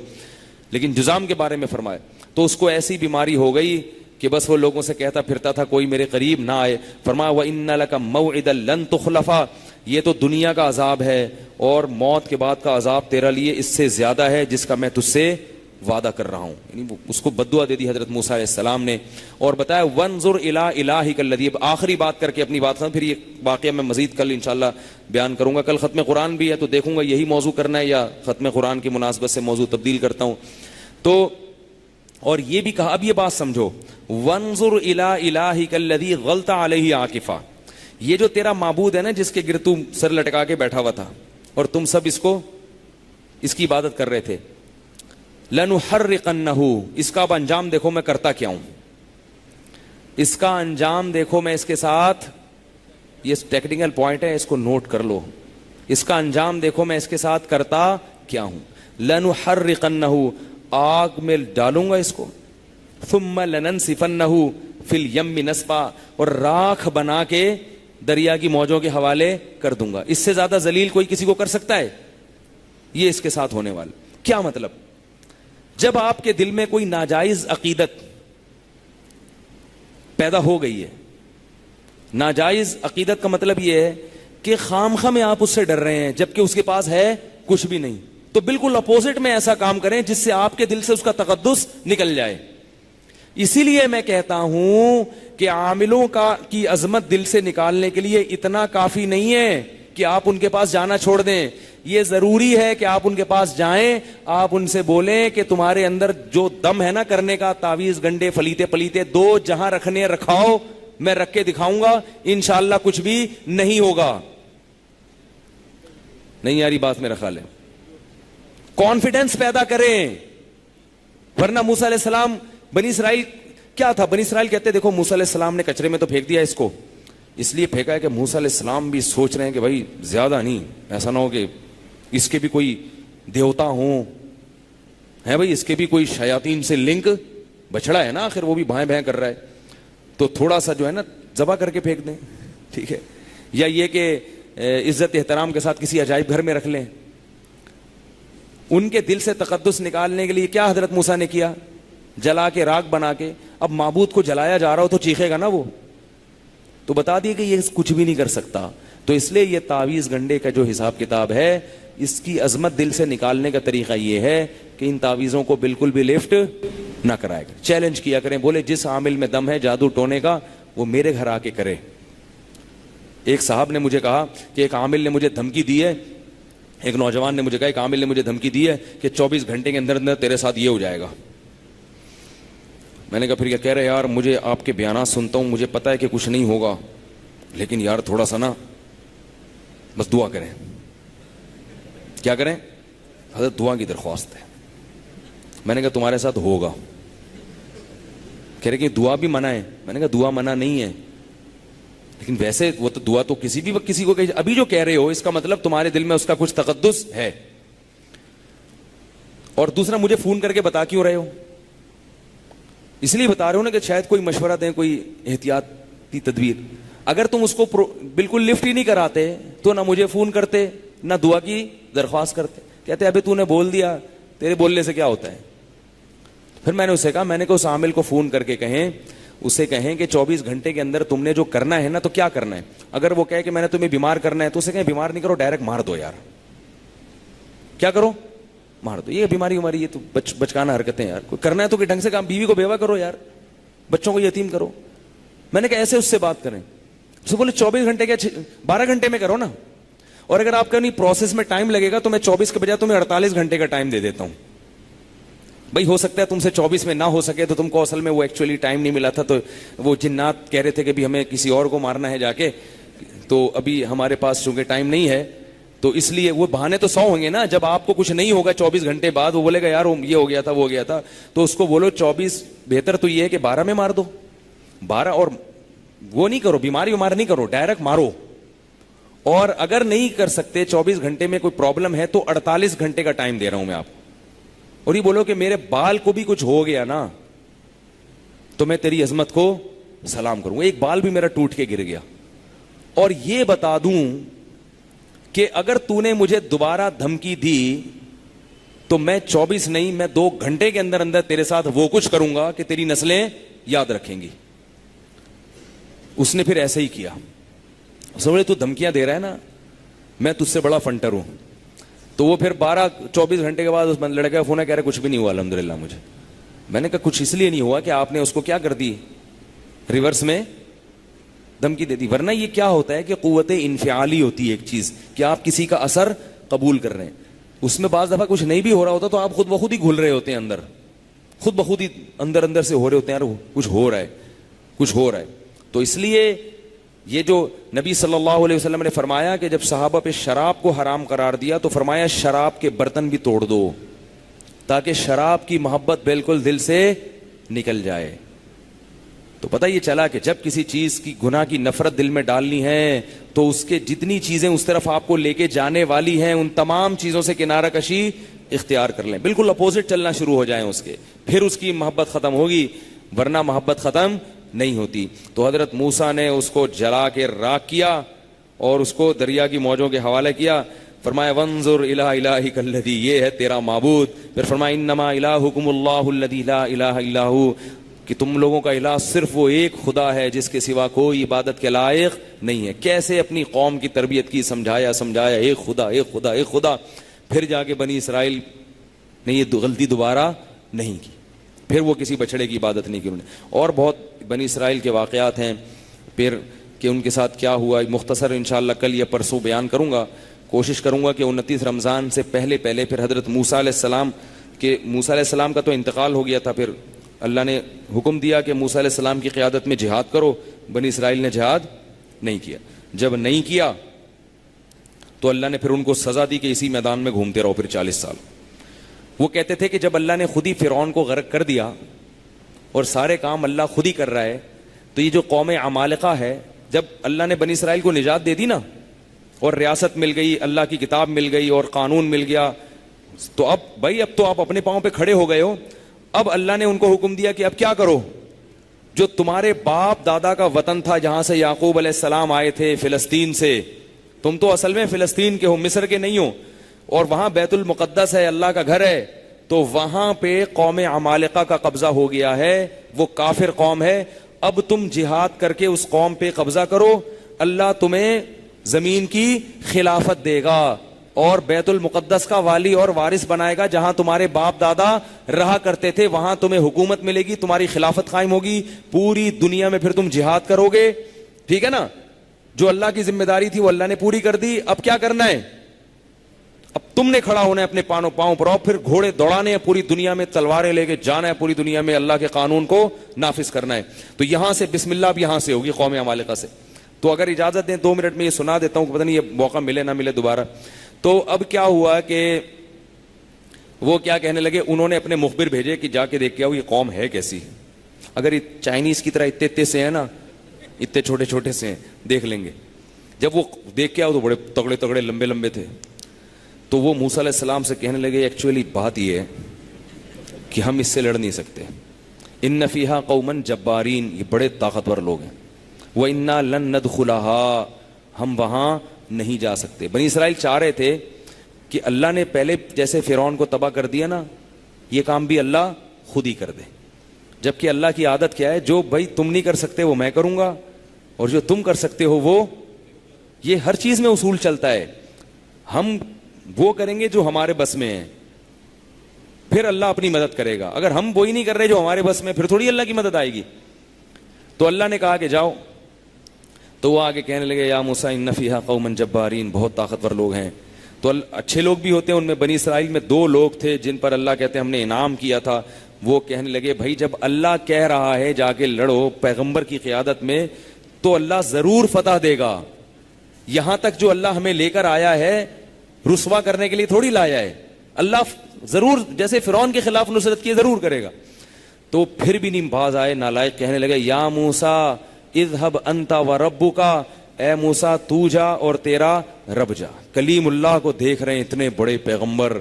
[SPEAKER 2] لیکن جزام کے بارے میں فرمایا. تو اس کو ایسی بیماری ہو گئی کہ بس وہ لوگوں سے کہتا پھرتا تھا کوئی میرے قریب نہ آئے. فرمایا وَإِنَّ لَكَ مَوْعِدًا لَن تُخْلَفَ, یہ تو دنیا کا عذاب ہے اور موت کے بعد کا عذاب تیرا لیے اس سے زیادہ ہے جس کا میں تجھ سے وعدہ کر رہا ہوں. یعنی اس کو بددعا دے دی حضرت موسیٰ علیہ السلام نے, اور بتایا وَانظُرْ إِلَىٰ إِلَٰهِكَ الَّذِي. آخری بات کر کے اپنی بات پھر یہ واقعہ میں مزید کل انشاءاللہ بیان کروں گا. کل ختم قرآن بھی ہے تو دیکھوں گا یہی موضوع کرنا ہے یا ختم قرآن کی مناسبت سے موضوع تبدیل کرتا ہوں. تو اور یہ بھی کہا, اب یہ بات سمجھو, وَانظُرْ إِلَىٰ إِلَٰهِكَ الَّذِي غَلْتَ عَلَيْهِ عَاكِفًا, یہ جو تیرا معبود ہے نا جس کے گرد تو سر لٹکا کے بیٹھا ہوا تھا اور تم سب اس کی عبادت کر رہے تھے, لَنُحَرِّقَنَّهُ, اس کا اب انجام دیکھو میں کرتا کیا ہوں, اس کا انجام دیکھو میں اس کے ساتھ, یہ ٹیکنیکل پوائنٹ ہے اس کو نوٹ کر لو, اس کا انجام دیکھو میں اس کے ساتھ کرتا کیا ہوں. لَنُحَرِّقَنَّهُ, آگ میں ڈالوں گا اس کو, ثُمَّ لَنَنْسِفَنَّهُ فِي الْيَمِّ نَسْفًا, اور راکھ بنا کے دریا کی موجوں کے حوالے کر دوں گا. اس سے زیادہ ذلیل کوئی کسی کو کر سکتا ہے؟ یہ اس کے ساتھ ہونے والا. کیا مطلب؟ جب آپ کے دل میں کوئی ناجائز عقیدت پیدا ہو گئی ہے, ناجائز عقیدت کا مطلب یہ ہے کہ خامخواہ میں آپ اس سے ڈر رہے ہیں جبکہ اس کے پاس ہے کچھ بھی نہیں, تو بالکل اپوزٹ میں ایسا کام کریں جس سے آپ کے دل سے اس کا تقدس نکل جائے. اسی لیے میں کہتا ہوں کہ عاملوں کی عظمت دل سے نکالنے کے لیے اتنا کافی نہیں ہے کہ آپ ان کے پاس جانا چھوڑ دیں. یہ ضروری ہے کہ آپ ان کے پاس جائیں, آپ ان سے بولیں کہ تمہارے اندر جو دم ہے نا کرنے کا, تعویذ گنڈے فلیتے پلیتے دو جہاں رکھنے رکھاؤ, میں رکھ کے دکھاؤں گا, انشاءاللہ کچھ بھی نہیں ہوگا. نہیں یاری بات میرا خیال ہے, کانفیڈنس پیدا کریں. ورنہ موسیٰ علیہ السلام, بنی اسرائیل کیا تھا, بنی اسرائیل کہتے دیکھو موسیٰ علیہ السلام نے کچرے میں تو پھینک دیا اس کو, اس لیے پھینکا ہے کہ موسیٰ علیہ السلام بھی سوچ رہے ہیں کہ بھائی زیادہ نہیں, ایسا نہ ہو کہ اس کے بھی کوئی دیوتا ہوں, ہے بھائی اس کے بھی کوئی شیاطین سے لنک, بچڑا ہے نا آخر, وہ بھی بھائیں بھائیں کر رہا ہے, تو تھوڑا سا جو ہے نا ذبح کر کے پھینک دیں, ٹھیک ہے. یا یہ کہ عزت احترام کے ساتھ کسی عجائب گھر میں رکھ لیں. ان کے دل سے تقدس نکالنے کے لیے کیا حضرت موسیٰ نے کیا, جلا کے راکھ بنا کے. اب معبود کو جلایا جا رہا ہو تو چیخے گا نا وہ, تو بتا دیے کہ یہ کچھ بھی نہیں کر سکتا. تو اس لیے یہ تعویذ گنڈے کا جو حساب کتاب ہے, اس کی عظمت دل سے نکالنے کا طریقہ یہ ہے کہ ان تعویذوں کو بالکل بھی لفٹ نہ کرائے گا. چیلنج کیا کریں, بولے جس عامل میں دم ہے جادو ٹونے کا وہ میرے گھر آ کے کرے. ایک صاحب نے مجھے کہا کہ ایک عامل نے مجھے دھمکی دی ہے, ایک نوجوان نے مجھے کہا ایک عامل نے مجھے دھمکی دی ہے کہ 24 گھنٹے کے اندر اندر تیرے ساتھ یہ ہو جائے گا. میں نے کہا پھر کیا کہہ رہے یار, مجھے آپ کے بیانات سنتا ہوں, مجھے پتا ہے کہ کچھ نہیں ہوگا, لیکن یار تھوڑا سا نا بس دعا کریں. کیا کریں حضرت؟ دعا کی درخواست ہے. میں نے کہا تمہارے ساتھ ہوگا. کہہ رہے کہ دعا بھی منع ہے. میں نے کہا دعا منع نہیں ہے, لیکن ویسے وہ تو دعا تو کسی بھی وقت کسی کو کہ ابھی جو کہہ رہے ہو اس کا مطلب تمہارے دل میں اس کا کچھ تقدس ہے. اور دوسرا, مجھے فون کر کے بتا کیوں رہے ہو؟ اس لیے بتا رہے ہو نا کہ شاید کوئی مشورہ دیں, کوئی احتیاطی تدبیر. اگر تم اس کو بالکل لفٹ ہی نہیں کراتے تو نہ مجھے فون کرتے نہ دعا کی درخواست کرتے. کہتے ابھی تو نے بول دیا, تیرے بولنے سے کیا ہوتا ہے. پھر میں نے اسے کہا, میں نے کہا اس عامل کو فون کر کے اسے کہیں کہ 24 گھنٹے کے اندر تم نے جو کرنا ہے نا تو کیا کرنا ہے. اگر وہ کہے کہ میں نے تمہیں بیمار کرنا ہے تو اسے کہیں بیمار نہیں کرو, ڈائریکٹ مار دو یار. کیا کرو؟ مار دو. یہ بیماری ہماری, یہ تو بچکانا حرکتیں یار. کوئی کرنا ہے تو کہ ڈھنگ سے کام, بیوی کو بیوہ کرو یار, بچوں کو یتیم کرو. میں نے کہا ایسے اس سے بات کریں. اسے بولے 24 گھنٹے کیا 12 گھنٹے میں کرو نا. اور اگر آپ کا نہیں پروسیس میں ٹائم لگے گا تو میں 24 کے بجائے تمہیں 48 گھنٹے کا ٹائم دے دیتا ہوں. بھائی ہو سکتا ہے تم سے 24 میں نہ ہو سکے تو تم کو اصل میں وہ ایکچولی ٹائم نہیں ملا تھا, تو وہ جنات کہہ رہے تھے کہ بھی ہمیں کسی اور کو مارنا ہے جا کے, تو ابھی ہمارے پاس چونکہ ٹائم نہیں ہے, تو اس لیے وہ بہانے تو 100 ہوں گے نا. جب آپ کو کچھ نہیں ہوگا 24 گھنٹے بعد, وہ بولے گا یار یہ ہو گیا تھا وہ ہو گیا تھا, تو اس کو بولو 24, بہتر تو یہ ہے کہ 12 میں مار دو. 12 اور وہ نہیں کرو, بیماری نہیں کرو, ڈائریکٹ مارو. اور اگر نہیں کر سکتے 24 گھنٹے میں کوئی پرابلم ہے تو 48 گھنٹے کا ٹائم دے رہا ہوں میں آپ کو. اور یہ بولو کہ میرے بال کو بھی کچھ ہو گیا نا تو میں تیری عظمت کو سلام کروں. ایک بال بھی میرا ٹوٹ کے گر گیا. اور یہ بتا دوں کہ اگر تو نے مجھے دوبارہ دھمکی دی تو میں 24 نہیں, میں 2 گھنٹے کے اندر اندر تیرے ساتھ وہ کچھ کروں گا کہ تیری نسلیں یاد رکھیں گی. اس نے پھر ایسا ہی کیا. سمجھے تو دھمکیاں دے رہا ہے نا, میں تجھ سے بڑا فنٹر ہوں. تو وہ پھر 12-24 گھنٹے کے بعد اس لڑکے کا فون ہے, کہہ رہا کچھ بھی نہیں ہوا الحمدللہ مجھے. میں نے کہا کچھ اس لیے نہیں ہوا کہ آپ نے اس کو کیا کر دی, ریورس میں دھمکی دے دی. ورنہ یہ کیا ہوتا ہے کہ قوت انفعالی ہوتی ہے ایک چیز, کہ آپ کسی کا اثر قبول کر رہے ہیں. اس میں بعض دفعہ کچھ نہیں بھی ہو رہا ہوتا تو آپ خود بخود ہی گھل رہے ہوتے ہیں اندر, خود بخود ہی اندر سے ہو رہے ہوتے ہیں یار کچھ ہو رہا ہے, کچھ ہو رہا ہے. تو اس لیے یہ جو نبی صلی اللہ علیہ وسلم نے فرمایا کہ جب صحابہ پہ شراب کو حرام قرار دیا تو فرمایا شراب کے برتن بھی توڑ دو تاکہ شراب کی محبت بالکل دل سے نکل جائے. تو پتہ یہ چلا کہ جب کسی چیز کی گناہ کی نفرت دل میں ڈالنی ہے تو اس کے جتنی چیزیں اس طرف آپ کو لے کے جانے والی ہیں ان تمام چیزوں سے کنارہ کشی اختیار کر لیں, بالکل اپوزٹ چلنا شروع ہو جائیں اس کے, پھر اس کی محبت ختم ہوگی, ورنہ محبت ختم نہیں ہوتی. تو حضرت موسیٰ نے اس کو جلا کے راکھ کیا اور اس کو دریا کی موجوں کے حوالے کیا. فرمایا وانظر الی الہک الذی, یہ ہے تیرا معبود. پھر فرمایا انما الہکم اللہ الذی لا الہ الا ہو, کہ تم لوگوں کا الہ صرف وہ ایک خدا ہے جس کے سوا کوئی عبادت کے لائق نہیں ہے. کیسے اپنی قوم کی تربیت کی, سمجھایا ایک خدا ایک خدا ایک خدا. پھر جا کے بنی اسرائیل نے یہ غلطی دوبارہ نہیں کی, پھر وہ کسی بچڑے کی عبادت نہیں کی انہوں نے. اور بہت بنی اسرائیل کے واقعات ہیں پھر کہ ان کے ساتھ کیا ہوا, مختصر انشاءاللہ کل یا پرسوں بیان کروں گا. کوشش کروں گا کہ 29 رمضان سے پہلے پھر حضرت موسیٰ علیہ السلام کا تو انتقال ہو گیا تھا. پھر اللہ نے حکم دیا کہ موسیٰ علیہ السلام کی قیادت میں جہاد کرو. بنی اسرائیل نے جہاد نہیں کیا. جب نہیں کیا تو اللہ نے پھر ان کو سزا دی کہ اسی میدان میں گھومتے رہو پھر 40 سال. وہ کہتے تھے کہ جب اللہ نے خود ہی فرعون کو غرق کر دیا اور سارے کام اللہ خود ہی کر رہا ہے, تو یہ جو قوم عمالقہ ہے, جب اللہ نے بنی اسرائیل کو نجات دے دی نا اور ریاست مل گئی, اللہ کی کتاب مل گئی اور قانون مل گیا, تو اب تو آپ اپنے پاؤں پہ کھڑے ہو گئے ہو. اب اللہ نے ان کو حکم دیا کہ اب کیا کرو, جو تمہارے باپ دادا کا وطن تھا جہاں سے یعقوب علیہ السلام آئے تھے فلسطین سے, تم تو اصل میں فلسطین کے ہو, مصر کے نہیں ہو, اور وہاں بیت المقدس ہے, اللہ کا گھر ہے, تو وہاں پہ قوم عمالقہ کا قبضہ ہو گیا ہے, وہ کافر قوم ہے. اب تم جہاد کر کے اس قوم پہ قبضہ کرو, اللہ تمہیں زمین کی خلافت دے گا اور بیت المقدس کا والی اور وارث بنائے گا. جہاں تمہارے باپ دادا رہا کرتے تھے وہاں تمہیں حکومت ملے گی, تمہاری خلافت قائم ہوگی, پوری دنیا میں پھر تم جہاد کرو گے. ٹھیک ہے نا, جو اللہ کی ذمہ داری تھی وہ اللہ نے پوری کر دی. اب کیا کرنا ہے, اب تم نے کھڑا ہونا ہے اپنے پاؤں پر, اور پھر گھوڑے دوڑانے ہیں, پوری دنیا میں تلواریں لے کے جانا ہے, پوری دنیا میں اللہ کے قانون کو نافذ کرنا ہے. تو یہاں سے بسم اللہ اب یہاں سے ہوگی قوم عمالقہ سے. تو اگر اجازت دیں 2 منٹ میں یہ سنا دیتا ہوں, پتہ نہیں یہ موقع ملے نہ ملے دوبارہ. تو اب کیا ہوا کہ وہ کیا کہنے لگے, انہوں نے اپنے مخبر بھیجے کہ جا کے دیکھ کے آؤ یہ قوم ہے کیسی. اگر یہ چائنیز کی طرح اتنے سے ہیں نا, اتنے چھوٹے چھوٹے سے ہیں, دیکھ لیں گے. جب وہ دیکھ کے آؤ تو بڑے تگڑے تگڑے لمبے لمبے تھے. تو وہ موسیٰ علیہ السلام سے کہنے لگے ایکچولی بات یہ ہے کہ ہم اس سے لڑ نہیں سکتے, ان فیہا قوما جبارین, یہ بڑے طاقتور لوگ ہیں, وَإِنَّا لَن نَدْخُلَهَا, ہم وہاں نہیں جا سکتے. بنی اسرائیل چاہ رہے تھے کہ اللہ نے پہلے جیسے فرعون کو تباہ کر دیا نا, یہ کام بھی اللہ خود ہی کر دے. جبکہ اللہ کی عادت کیا ہے, جو بھائی تم نہیں کر سکتے وہ میں کروں گا, اور جو تم کر سکتے ہو وہ, یہ ہر چیز میں اصول چلتا ہے. ہم وہ کریں گے جو ہمارے بس میں ہے, پھر اللہ اپنی مدد کرے گا. اگر ہم وہی نہیں کر رہے جو ہمارے بس میں, پھر تھوڑی اللہ کی مدد آئے گی. تو اللہ نے کہا کہ جاؤ. تو وہ آگے کہنے لگے یا موسیٰ ان فیہا قوما جبارین, بہت طاقتور لوگ ہیں. تو اچھے لوگ بھی ہوتے ہیں, ان میں بنی اسرائیل میں 2 لوگ تھے جن پر اللہ کہتے ہیں ہم نے انعام کیا تھا. وہ کہنے لگے بھائی جب اللہ کہہ رہا ہے جا کے لڑو پیغمبر کی قیادت میں, تو اللہ ضرور فتح دے گا. یہاں تک جو اللہ ہمیں لے کر آیا ہے رسوا کرنے کے لیے تھوڑی لایا ہے, اللہ ضرور جیسے فرعون کے خلاف نصرت کی ضرور کرے گا. تو پھر بھی نہیں باز آئے, نالائق کہنے لگے یا موسیٰ اذهب انت وربک, اے موسیٰ تو جا اور تیرا رب جا. کلیم اللہ کو دیکھ رہے ہیں, اتنے بڑے پیغمبر,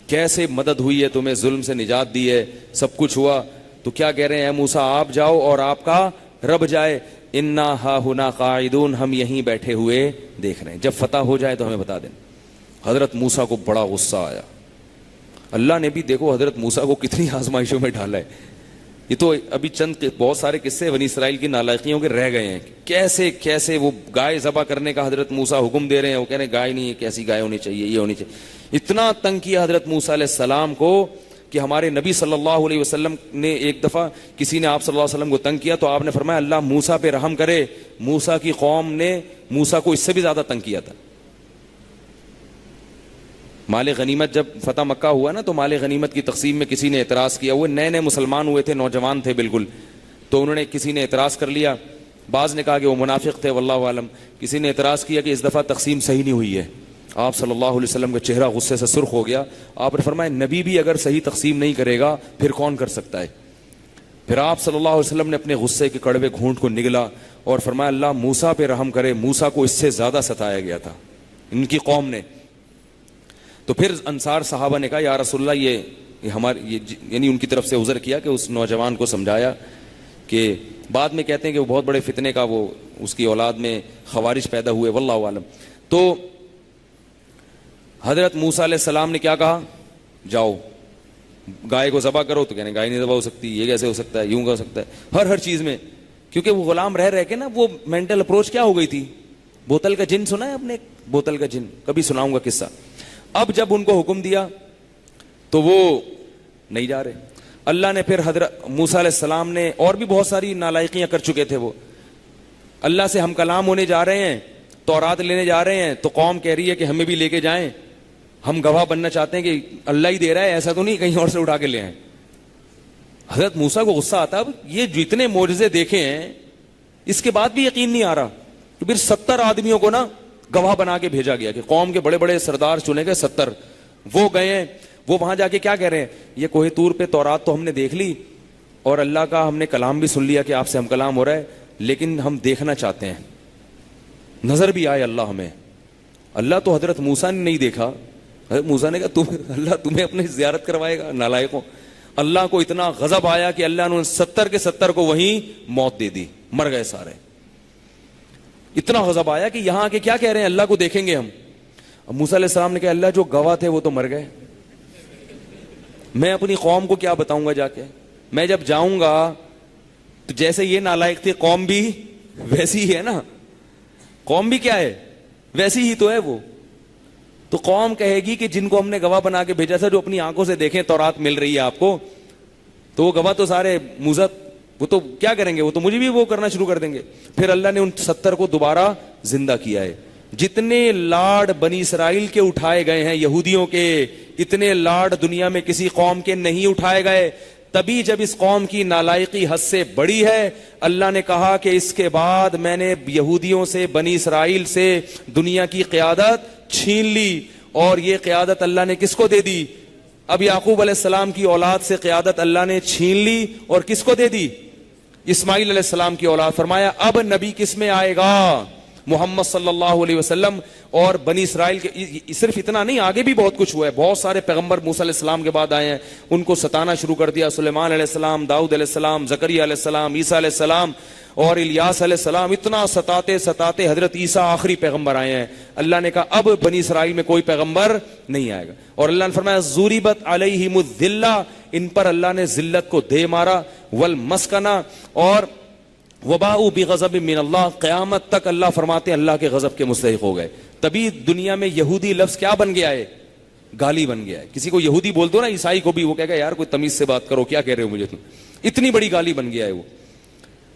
[SPEAKER 2] کیسے مدد ہوئی ہے, تمہیں ظلم سے نجات دی ہے, سب کچھ ہوا. تو کیا کہہ رہے ہیں, اے موسیٰ آپ جاؤ اور آپ کا رب جائے. انا ہاہنا قاعدون, ہم یہیں بیٹھے ہوئے دیکھ رہے ہیں, جب فتح ہو جائے تو ہمیں بتا دیں. حضرت موسیٰ کو بڑا غصہ آیا. اللہ نے بھی دیکھو حضرت موسیٰ کو کتنی آزمائشوں میں ڈالا ہے. یہ تو ابھی چند بہت سارے قصے بنی اسرائیل کی نالائقیوں کے رہ گئے ہیں. کیسے کیسے وہ گائے ذبح کرنے کا حضرت موسیٰ حکم دے رہے ہیں, وہ کہہ رہے ہیں گائے نہیں ہے, کیسی گائے ہونی چاہیے, یہ ہونی چاہیے. اتنا تنگ کیا حضرت موسیٰ علیہ السلام کو کہ ہمارے نبی صلی اللہ علیہ وسلم نے ایک دفعہ کسی نے آپ صلی اللہ علیہ وسلم کو تنگ کیا تو آپ نے فرمایا اللہ موسیٰ پہ رحم کرے, موسیٰ کی قوم نے موسیٰ کو اس سے بھی زیادہ تنگ کیا تھا. مال غنیمت جب فتح مکہ ہوا نا تو مال غنیمت کی تقسیم میں کسی نے اعتراض کیا, وہ نئے نئے مسلمان ہوئے تھے, نوجوان تھے بالکل, تو انہوں نے کسی نے اعتراض کر لیا, بعض نے کہا کہ وہ منافق تھے واللہ عالم, کسی نے اعتراض کیا کہ اس دفعہ تقسیم صحیح نہیں ہوئی ہے. آپ صلی اللہ علیہ وسلم کا چہرہ غصے سے سرخ ہو گیا. آپ نے فرمایا نبی بھی اگر صحیح تقسیم نہیں کرے گا پھر کون کر سکتا ہے. پھر آپ صلی اللہ علیہ وسلم نے اپنے غصے کے کڑوے گھونٹ کو نگلا اور فرمایا اللہ موسیٰ پہ رحم کرے, موسیٰ کو اس سے زیادہ ستایا گیا تھا ان کی قوم نے. تو پھر انصار صحابہ نے کہا یا رسول اللہ یہ ہمارے یعنی ان کی طرف سے عذر کیا کہ اس نوجوان کو سمجھایا کہ بعد میں کہتے ہیں کہ وہ بہت بڑے فتنے کا وہ اس کی اولاد میں خوارج پیدا ہوئے واللہ عالم. تو حضرت موسیٰ علیہ السلام نے کیا کہا, جاؤ گائے کو ذبح کرو, تو کہنے گائے نہیں ذبح ہو سکتی, یہ کیسے ہو سکتا ہے, یوں ہو سکتا ہے, ہر چیز میں. کیونکہ وہ غلام رہ کے نا وہ مینٹل اپروچ کیا ہو گئی تھی, بوتل کا جن سنا ہے آپ نے, بوتل کا جن کبھی سناؤں گا قصہ. اب جب ان کو حکم دیا تو وہ نہیں جا رہے. اللہ نے پھر حضرت موسیٰ علیہ السلام نے, اور بھی بہت ساری نالائقیاں کر چکے تھے وہ, اللہ سے ہم کلام ہونے جا رہے ہیں, تورات لینے جا رہے ہیں, تو قوم کہہ رہی ہے کہ ہمیں بھی لے کے جائیں, ہم گواہ بننا چاہتے ہیں کہ اللہ ہی دے رہا ہے, ایسا تو نہیں کہیں اور سے اٹھا کے لے آئیں. حضرت موسیٰ کو غصہ آتا, اب یہ جتنے معجزے دیکھے ہیں اس کے بعد بھی یقین نہیں آ رہا. تو پھر 70 آدمیوں کو نا گواہ بنا کے بھیجا گیا کہ قوم کے بڑے بڑے سردار چنے گئے 70, وہ گئے ہیں, وہ وہاں جا کے کیا کہہ رہے ہیں, یہ کوہ طور پہ تورات تو ہم نے دیکھ لی اور اللہ کا ہم نے کلام بھی سن لیا کہ آپ سے ہم کلام ہو رہا ہے, لیکن ہم دیکھنا چاہتے ہیں, نظر بھی آئے اللہ ہمیں. اللہ تو حضرت موسیٰ نے نہیں دیکھا. حضرت موسیٰ نے کہا اللہ تمہیں اپنی زیارت کروائے گا نالائقوں. اللہ کو اتنا غضب آیا کہ اللہ نے 70 کے 70 کو وہیں موت دے دی, مر گئے سارے. اتنا غضب آیا کہ یہاں کے کیا کہہ رہے ہیں, اللہ کو دیکھیں گے ہم. اب موسیٰ علیہ السلام نے کہا اللہ جو گواہ تھے وہ تو مر گئے, میں اپنی قوم کو کیا بتاؤں گا جا کے, میں جب جاؤں گا تو جیسے یہ نالائق تھے قوم بھی ویسی ہی ہے نا, قوم بھی کیا ہے ویسی ہی تو ہے وہ. تو قوم کہے گی کہ جن کو ہم نے گواہ بنا کے بھیجا تھا جو اپنی آنکھوں سے دیکھیں تورات مل رہی ہے آپ کو, تو وہ گواہ تو سارے موزت, وہ تو کیا کریں گے, وہ تو مجھے بھی وہ کرنا شروع کر دیں گے. پھر اللہ نے ان 70 کو دوبارہ زندہ کیا ہے. جتنے لاڈ بنی اسرائیل کے اٹھائے گئے ہیں یہودیوں کے, اتنے لاڈ دنیا میں کسی قوم کے نہیں اٹھائے گئے. تبھی جب اس قوم کی نالائقی حد سے بڑی ہے, اللہ نے کہا کہ اس کے بعد میں نے یہودیوں سے بنی اسرائیل سے دنیا کی قیادت چھین لی. اور یہ قیادت اللہ نے کس کو دے دی, اب یعقوب علیہ السلام کی اولاد سے قیادت اللہ نے چھین لی اور کس کو دے دی, اسماعیل علیہ السلام کی اولاد. فرمایا اب نبی کس میں آئے گا, محمد صلی اللہ علیہ وسلم. اور بنی اسرائیل کے صرف اتنا نہیں, آگے بھی بہت کچھ ہوا ہے. بہت سارے پیغمبر موسیٰ علیہ السلام کے بعد آئے ہیں, ان کو ستانا شروع کر دیا. سلیمان علیہ السلام, داؤد علیہ السلام, زکریا علیہ السلام, عیسیٰ علیہ السلام اور الیاس علیہ السلام, اتنا ستاتے ستاتے حضرت عیسیٰ آخری پیغمبر آئے ہیں. اللہ نے کہا اب بنی اسرائیل میں کوئی پیغمبر نہیں آئے گا. اور اللہ نے فرمایا ضربت علیہم الذلہ, ان پر اللہ نے ذلت کو دے مارا, والمسکنہ, اور وباء بغضب من اللہ, قیامت تک اللہ فرماتے ہیں اللہ کے غضب کے مستحق ہو گئے. تبھی دنیا میں یہودی لفظ کیا بن گیا ہے, گالی بن گیا ہے. کسی کو یہودی بول دو نا, عیسائی کو بھی, وہ کہے گا یار کوئی تمیز سے بات کرو, کیا کہہ رہے ہو مجھے تم, اتنی بڑی گالی بن گیا ہے وہ.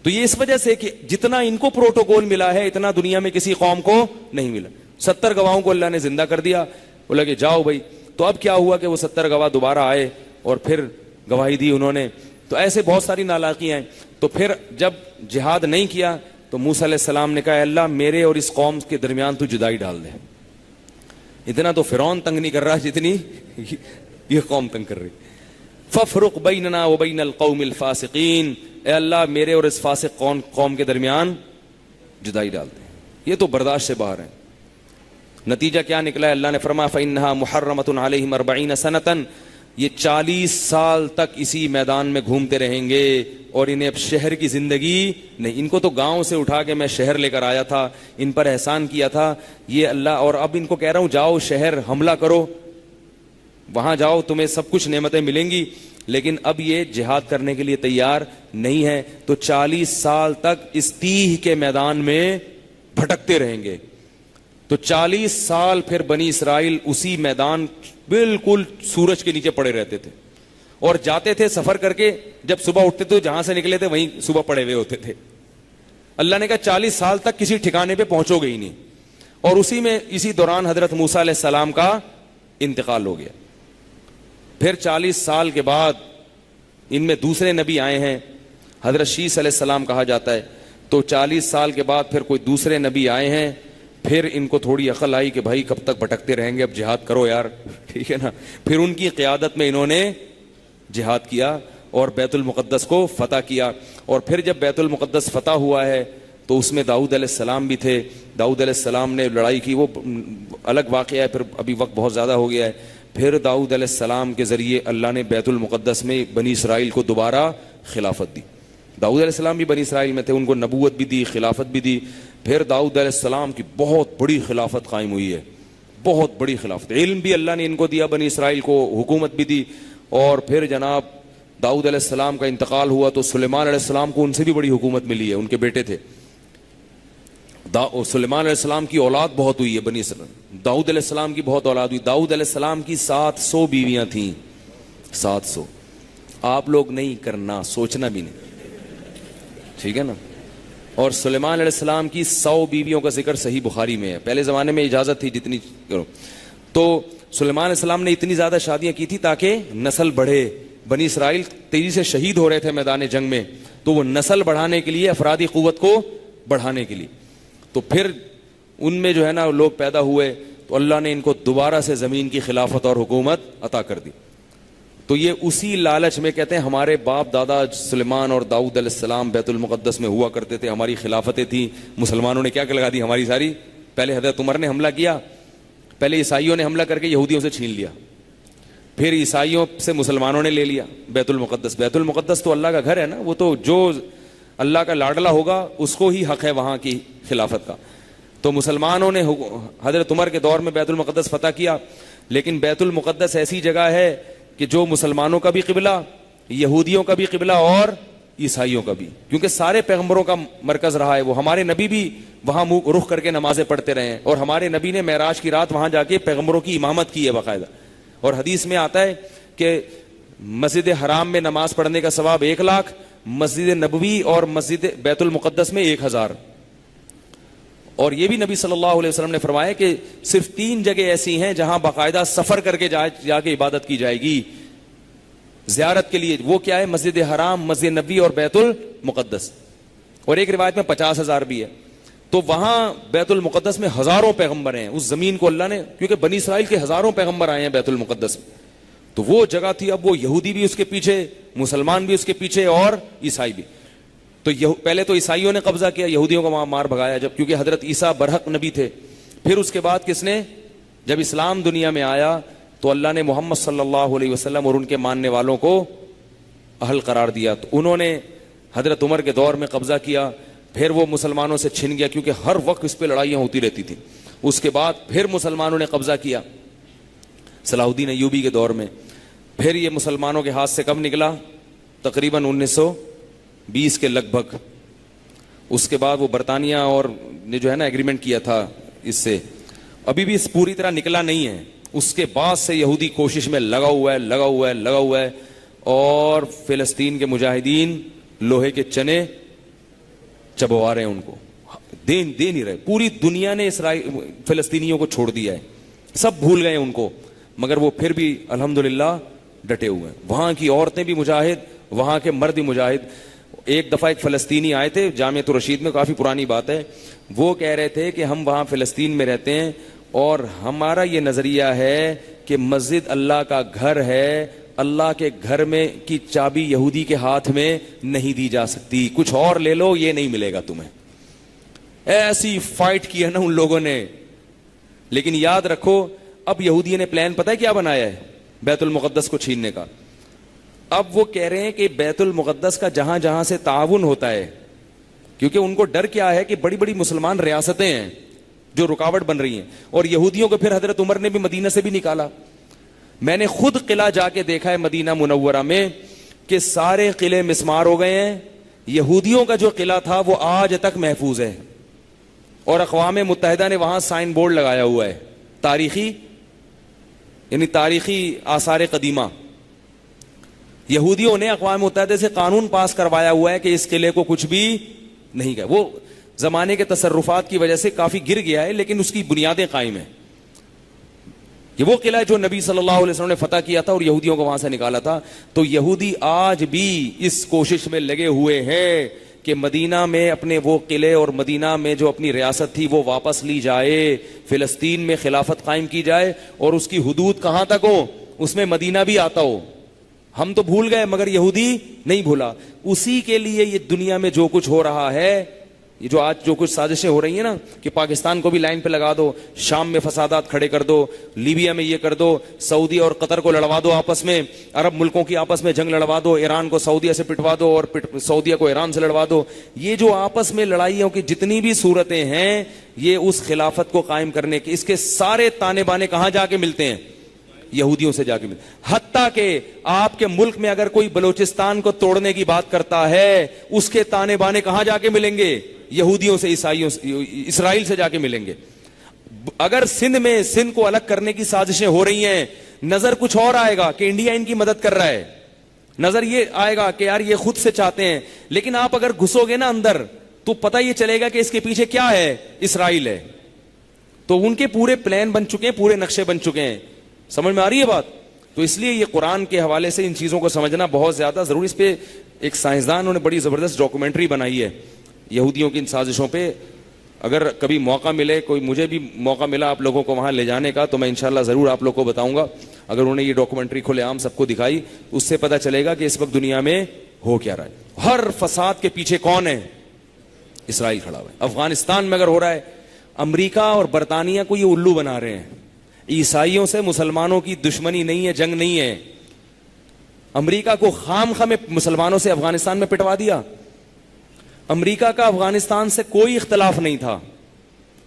[SPEAKER 2] تو یہ اس وجہ سے کہ جتنا ان کو پروٹوکول ملا ہے اتنا دنیا میں کسی قوم کو نہیں ملا. 70 گواہوں کو اللہ نے زندہ کر دیا, بولا کہ جاؤ بھائی. تو اب کیا ہوا کہ وہ 70 گواہ دوبارہ آئے اور پھر گواہی دی انہوں نے. تو ایسے بہت ساری نالاقیاں ہیں. تو پھر جب جہاد نہیں کیا تو موسیٰ علیہ السلام نے کہا اللہ میرے اور اس قوم کے درمیان تو جدائی ڈال دے. اتنا تو فرعون تنگ نہیں کر رہا جتنی یہ قوم تنگ کر رہی. ففرق بیننا وبین القوم الفاسقین, اے اللہ میرے اور اس فاسق قوم کے درمیان جدائی ڈال دے. یہ تو برداشت سے باہر ہے. نتیجہ کیا نکلا ہے, اللہ نے فرمایا فإنها محرمۃ علیہم 40 سنۃ, یہ 40 سال تک اسی میدان میں گھومتے رہیں گے اور انہیں اب شہر کی زندگی نہیں. ان کو تو گاؤں سے اٹھا کے میں شہر لے کر آیا تھا, ان پر احسان کیا تھا یہ اللہ, اور اب ان کو کہہ رہا ہوں جاؤ شہر حملہ کرو, وہاں جاؤ تمہیں سب کچھ نعمتیں ملیں گی. لیکن اب یہ جہاد کرنے کے لیے تیار نہیں ہے، تو 40 سال تک اس تیہ کے میدان میں بھٹکتے رہیں گے۔ تو 40 سال پھر بنی اسرائیل اسی میدان بالکل سورج کے نیچے پڑے رہتے تھے، اور جاتے تھے سفر کر کے، جب صبح اٹھتے تھے جہاں سے نکلے تھے وہیں صبح پڑے ہوئے ہوتے تھے۔ اللہ نے کہا 40 سال تک کسی ٹھکانے پہ پہنچو گے ہی نہیں، اور اسی دوران حضرت موسیٰ علیہ السلام کا انتقال ہو گیا۔ پھر 40 سال کے بعد ان میں دوسرے نبی آئے ہیں، حضرت شیس علیہ السلام کہا جاتا ہے۔ تو 40 سال کے بعد پھر کوئی دوسرے نبی آئے ہیں، پھر ان کو تھوڑی عقل آئی کہ بھائی کب تک بھٹکتے رہیں گے، اب جہاد کرو یار، ٹھیک ہے نا۔ پھر ان کی قیادت میں انہوں نے جہاد کیا اور بیت المقدس کو فتح کیا، اور پھر جب بیت المقدس فتح ہوا ہے تو اس میں داؤد علیہ السلام بھی تھے۔ داؤد علیہ السلام نے لڑائی کی، وہ الگ واقعہ ہے، پھر ابھی وقت بہت زیادہ ہو گیا ہے۔ پھر داؤد علیہ السلام کے ذریعے اللہ نے بیت المقدس میں بنی اسرائیل کو دوبارہ خلافت دی۔ داؤد علیہ السلام بھی بنی اسرائیل میں تھے، ان کو نبوت بھی دی، خلافت بھی دی۔ پھر داؤد علیہ السلام کی بہت بڑی خلافت قائم ہوئی ہے، بہت بڑی خلافت، علم بھی اللہ نے ان کو دیا، بنی اسرائیل کو حکومت بھی دی۔ اور پھر جناب داؤد علیہ السلام کا انتقال ہوا تو سلیمان علیہ السلام کو ان سے بھی بڑی حکومت ملی ہے، ان کے بیٹے تھے۔ سلیمان علیہ السلام کی اولاد بہت ہوئی ہے بنی اسرائیل، داؤد علیہ السلام کی بہت اولاد ہوئی۔ داؤد علیہ السلام کی 700 بیویاں تھیں، 700۔ آپ لوگ نہیں کرنا، سوچنا بھی نہیں، ٹھیک ہے نا۔ اور سلیمان علیہ السلام کی 100 بیویوں کا ذکر صحیح بخاری میں ہے، پہلے زمانے میں اجازت تھی جتنی کرو۔ تو سلیمان علیہ السلام نے اتنی زیادہ شادیاں کی تھی تاکہ نسل بڑھے۔ بنی اسرائیل تیزی سے شہید ہو رہے تھے میدان جنگ میں، تو وہ نسل بڑھانے کے لیے، افرادی قوت کو بڑھانے کے لیے، تو پھر ان میں جو ہے نا لوگ پیدا ہوئے، تو اللہ نے ان کو دوبارہ سے زمین کی خلافت اور حکومت عطا کر دی۔ تو یہ اسی لالچ میں کہتے ہیں ہمارے باپ دادا سلیمان اور داؤد علیہ السلام بیت المقدس میں ہوا کرتے تھے، ہماری خلافتیں تھیں، مسلمانوں نے کیا لگا دی ہماری ساری۔ پہلے حضرت عمر نے حملہ کیا، پہلے عیسائیوں نے حملہ کر کے یہودیوں سے چھین لیا، پھر عیسائیوں سے مسلمانوں نے لے لیا بیت المقدس۔ بیت المقدس تو اللہ کا گھر ہے نا، وہ تو جو اللہ کا لاڈلا ہوگا اس کو ہی حق ہے وہاں کی خلافت کا۔ تو مسلمانوں نے حضرت عمر کے دور میں بیت المقدس فتح کیا، لیکن بیت المقدس ایسی جگہ ہے کہ جو مسلمانوں کا بھی قبلہ، یہودیوں کا بھی قبلہ اور عیسائیوں کا بھی، کیونکہ سارے پیغمبروں کا مرکز رہا ہے وہ۔ ہمارے نبی بھی وہاں منہ رخ کر کے نمازیں پڑھتے رہے ہیں، اور ہمارے نبی نے معراج کی رات وہاں جا کے پیغمبروں کی امامت کی ہے باقاعدہ۔ اور حدیث میں آتا ہے کہ مسجد حرام میں نماز پڑھنے کا ثواب 1,00,000، مسجد نبوی اور مسجد بیت المقدس میں 1,000۔ اور یہ بھی نبی صلی اللہ علیہ وسلم نے فرمایا کہ صرف 3 جگہ ایسی ہیں جہاں باقاعدہ سفر کر کے جا کے عبادت کی جائے گی زیارت کے لیے۔ وہ کیا ہے؟ مسجد حرام، مسجد نبوی اور بیت المقدس۔ اور ایک روایت میں 50,000 بھی ہے۔ تو وہاں بیت المقدس میں ہزاروں پیغمبر ہیں، اس زمین کو اللہ نے، کیونکہ بنی اسرائیل کے ہزاروں پیغمبر آئے ہیں بیت المقدس میں، تو وہ جگہ تھی۔ اب وہ یہودی بھی اس کے پیچھے، مسلمان بھی اس کے پیچھے، اور عیسائی بھی۔ تو پہلے تو عیسائیوں نے قبضہ کیا، یہودیوں کو وہاں مار بھگایا، جب کیونکہ حضرت عیسیٰ برحق نبی تھے۔ پھر اس کے بعد کس نے؟ جب اسلام دنیا میں آیا تو اللہ نے محمد صلی اللہ علیہ وسلم اور ان کے ماننے والوں کو اہل قرار دیا، تو انہوں نے حضرت عمر کے دور میں قبضہ کیا، پھر وہ مسلمانوں سے چھن گیا کیونکہ ہر وقت اس پہ لڑائیاں ہوتی رہتی تھیں۔ اس کے بعد پھر مسلمانوں نے قبضہ کیا صلاح الدین ایوبی کے دور میں، پھر یہ مسلمانوں کے ہاتھ سے کب نکلا؟ تقریباً 1920 کے لگ بھگ۔ اس کے بعد وہ برطانیہ اور نے جو ہے نا ایگریمنٹ کیا تھا اس سے، ابھی بھی اس پوری طرح نکلا نہیں ہے۔ اس کے بعد سے یہودی کوشش میں لگا ہوا ہے، اور فلسطین کے مجاہدین لوہے کے چنے چبوا رہے ہیں، ان کو دے نہیں رہے۔ پوری دنیا نے فلسطینیوں کو چھوڑ دیا ہے، سب بھول گئے ان کو، مگر وہ پھر بھی الحمدللہ ڈٹے ہوئے ہیں۔ وہاں کی عورتیں بھی مجاہد، وہاں کے مرد بھی مجاہد۔ ایک دفعہ ایک فلسطینی آئے تھے جامعۃ الرشید میں، کافی پرانی بات ہے، وہ کہہ رہے تھے کہ ہم وہاں فلسطین میں رہتے ہیں اور ہمارا یہ نظریہ ہے کہ مسجد اللہ کا گھر ہے، اللہ کے گھر میں کی چابی یہودی کے ہاتھ میں نہیں دی جا سکتی، کچھ اور لے لو، یہ نہیں ملے گا تمہیں۔ ایسی فائٹ کی ہے نا ان لوگوں نے۔ لیکن یاد رکھو، اب یہودی نے پلان پتہ ہے کیا بنایا ہے بیت المقدس کو چھیننے کا؟ اب وہ کہہ رہے ہیں کہ بیت المقدس کا جہاں جہاں سے تعاون ہوتا ہے، کیونکہ ان کو ڈر کیا ہے کہ بڑی بڑی مسلمان ریاستیں ہیں جو رکاوٹ بن رہی ہیں، اور یہودیوں کو پھر حضرت عمر نے بھی مدینہ سے بھی نکالا۔ میں نے خود قلعہ جا کے دیکھا ہے مدینہ منورہ میں کہ سارے قلعے مسمار ہو گئے ہیں. یہودیوں کا جو قلعہ تھا وہ آج تک محفوظ ہے, اور اقوام متحدہ نے وہاں سائن بورڈ لگایا ہوا ہے, تاریخی یعنی تاریخی آثار قدیمہ. یہودیوں نے اقوام متحدہ سے قانون پاس کروایا ہوا ہے کہ اس قلعے کو کچھ بھی نہیں کہ وہ زمانے کے تصرفات کی وجہ سے کافی گر گیا ہے, لیکن اس کی بنیادیں قائم ہیں. یہ وہ قلعہ جو نبی صلی اللہ علیہ وسلم نے فتح کیا تھا اور یہودیوں کو وہاں سے نکالا تھا. تو یہودی آج بھی اس کوشش میں لگے ہوئے ہیں کہ مدینہ میں اپنے وہ قلعے اور مدینہ میں جو اپنی ریاست تھی وہ واپس لی جائے, فلسطین میں خلافت قائم کی جائے, اور اس کی حدود کہاں تک ہو, اس میں مدینہ بھی آتا ہو. ہم تو بھول گئے مگر یہودی نہیں بھولا. اسی کے لیے یہ دنیا میں جو کچھ ہو رہا ہے, یہ جو آج جو کچھ سازشیں ہو رہی ہیں نا, کہ پاکستان کو بھی لائن پہ لگا دو, شام میں فسادات کھڑے کر دو, لیبیا میں یہ کر دو, سعودی اور قطر کو لڑوا دو آپس میں, عرب ملکوں کی آپس میں جنگ لڑوا دو, ایران کو سعودیہ سے پٹوا دو اور سعودیہ کو ایران سے لڑوا دو. یہ جو آپس میں لڑائیوں کی جتنی بھی صورتیں ہیں, یہ اس خلافت کو قائم کرنے کے اس کے سارے تانے بانے کہاں جا کے ملتے ہیں, یہودیوں سے جا کے ملتے. حتیٰ کہ آپ کے ملک میں اگر کوئی بلوچستان کو توڑنے کی بات کرتا ہے, اس کے تانے بانے کہاں جا کے ملیں گے, یہودیوں سے, عیسائیوں سے, اسرائیل سے جا کے ملیں گے. اگر سندھ میں سندھ کو الگ کرنے کی سازشیں ہو رہی ہیں, نظر کچھ اور آئے گا کہ انڈیا ان کی مدد کر رہا ہے, نظر یہ آئے گا کہ یار یہ خود سے چاہتے ہیں. لیکن آپ اگر گھسو گے نا اندر تو پتہ یہ چلے گا کہ اس کے پیچھے کیا ہے, اسرائیل ہے. تو ان کے پورے پلان بن چکے ہیں, پورے نقشے بن چکے ہیں. سمجھ میں آ رہی ہے بات؟ تو اس لیے یہ قرآن کے حوالے سے ان چیزوں کو سمجھنا بہت زیادہ ضروری. اس پہ ایک سائنسدانوں نے بڑی زبردست ڈاکومنٹری بنائی ہے یہودیوں کی ان سازشوں پہ. اگر کبھی موقع ملے, کوئی مجھے بھی موقع ملا آپ لوگوں کو وہاں لے جانے کا, تو میں انشاءاللہ ضرور آپ لوگ کو بتاؤں گا. اگر انہوں نے یہ ڈاکومنٹری کھلے عام سب کو دکھائی, اس سے پتہ چلے گا کہ اس وقت دنیا میں ہو کیا رہا ہے. ہر فساد کے پیچھے کون ہے, اسرائیل کھڑا ہوا ہے. افغانستان میں اگر ہو رہا ہے, امریکہ اور برطانیہ کو یہ الو بنا رہے ہیں. عیسائیوں سے مسلمانوں کی دشمنی نہیں ہے, جنگ نہیں ہے. امریکہ کو خام خواہ مسلمانوں سے افغانستان میں پٹوا دیا. امریکہ کا افغانستان سے کوئی اختلاف نہیں تھا.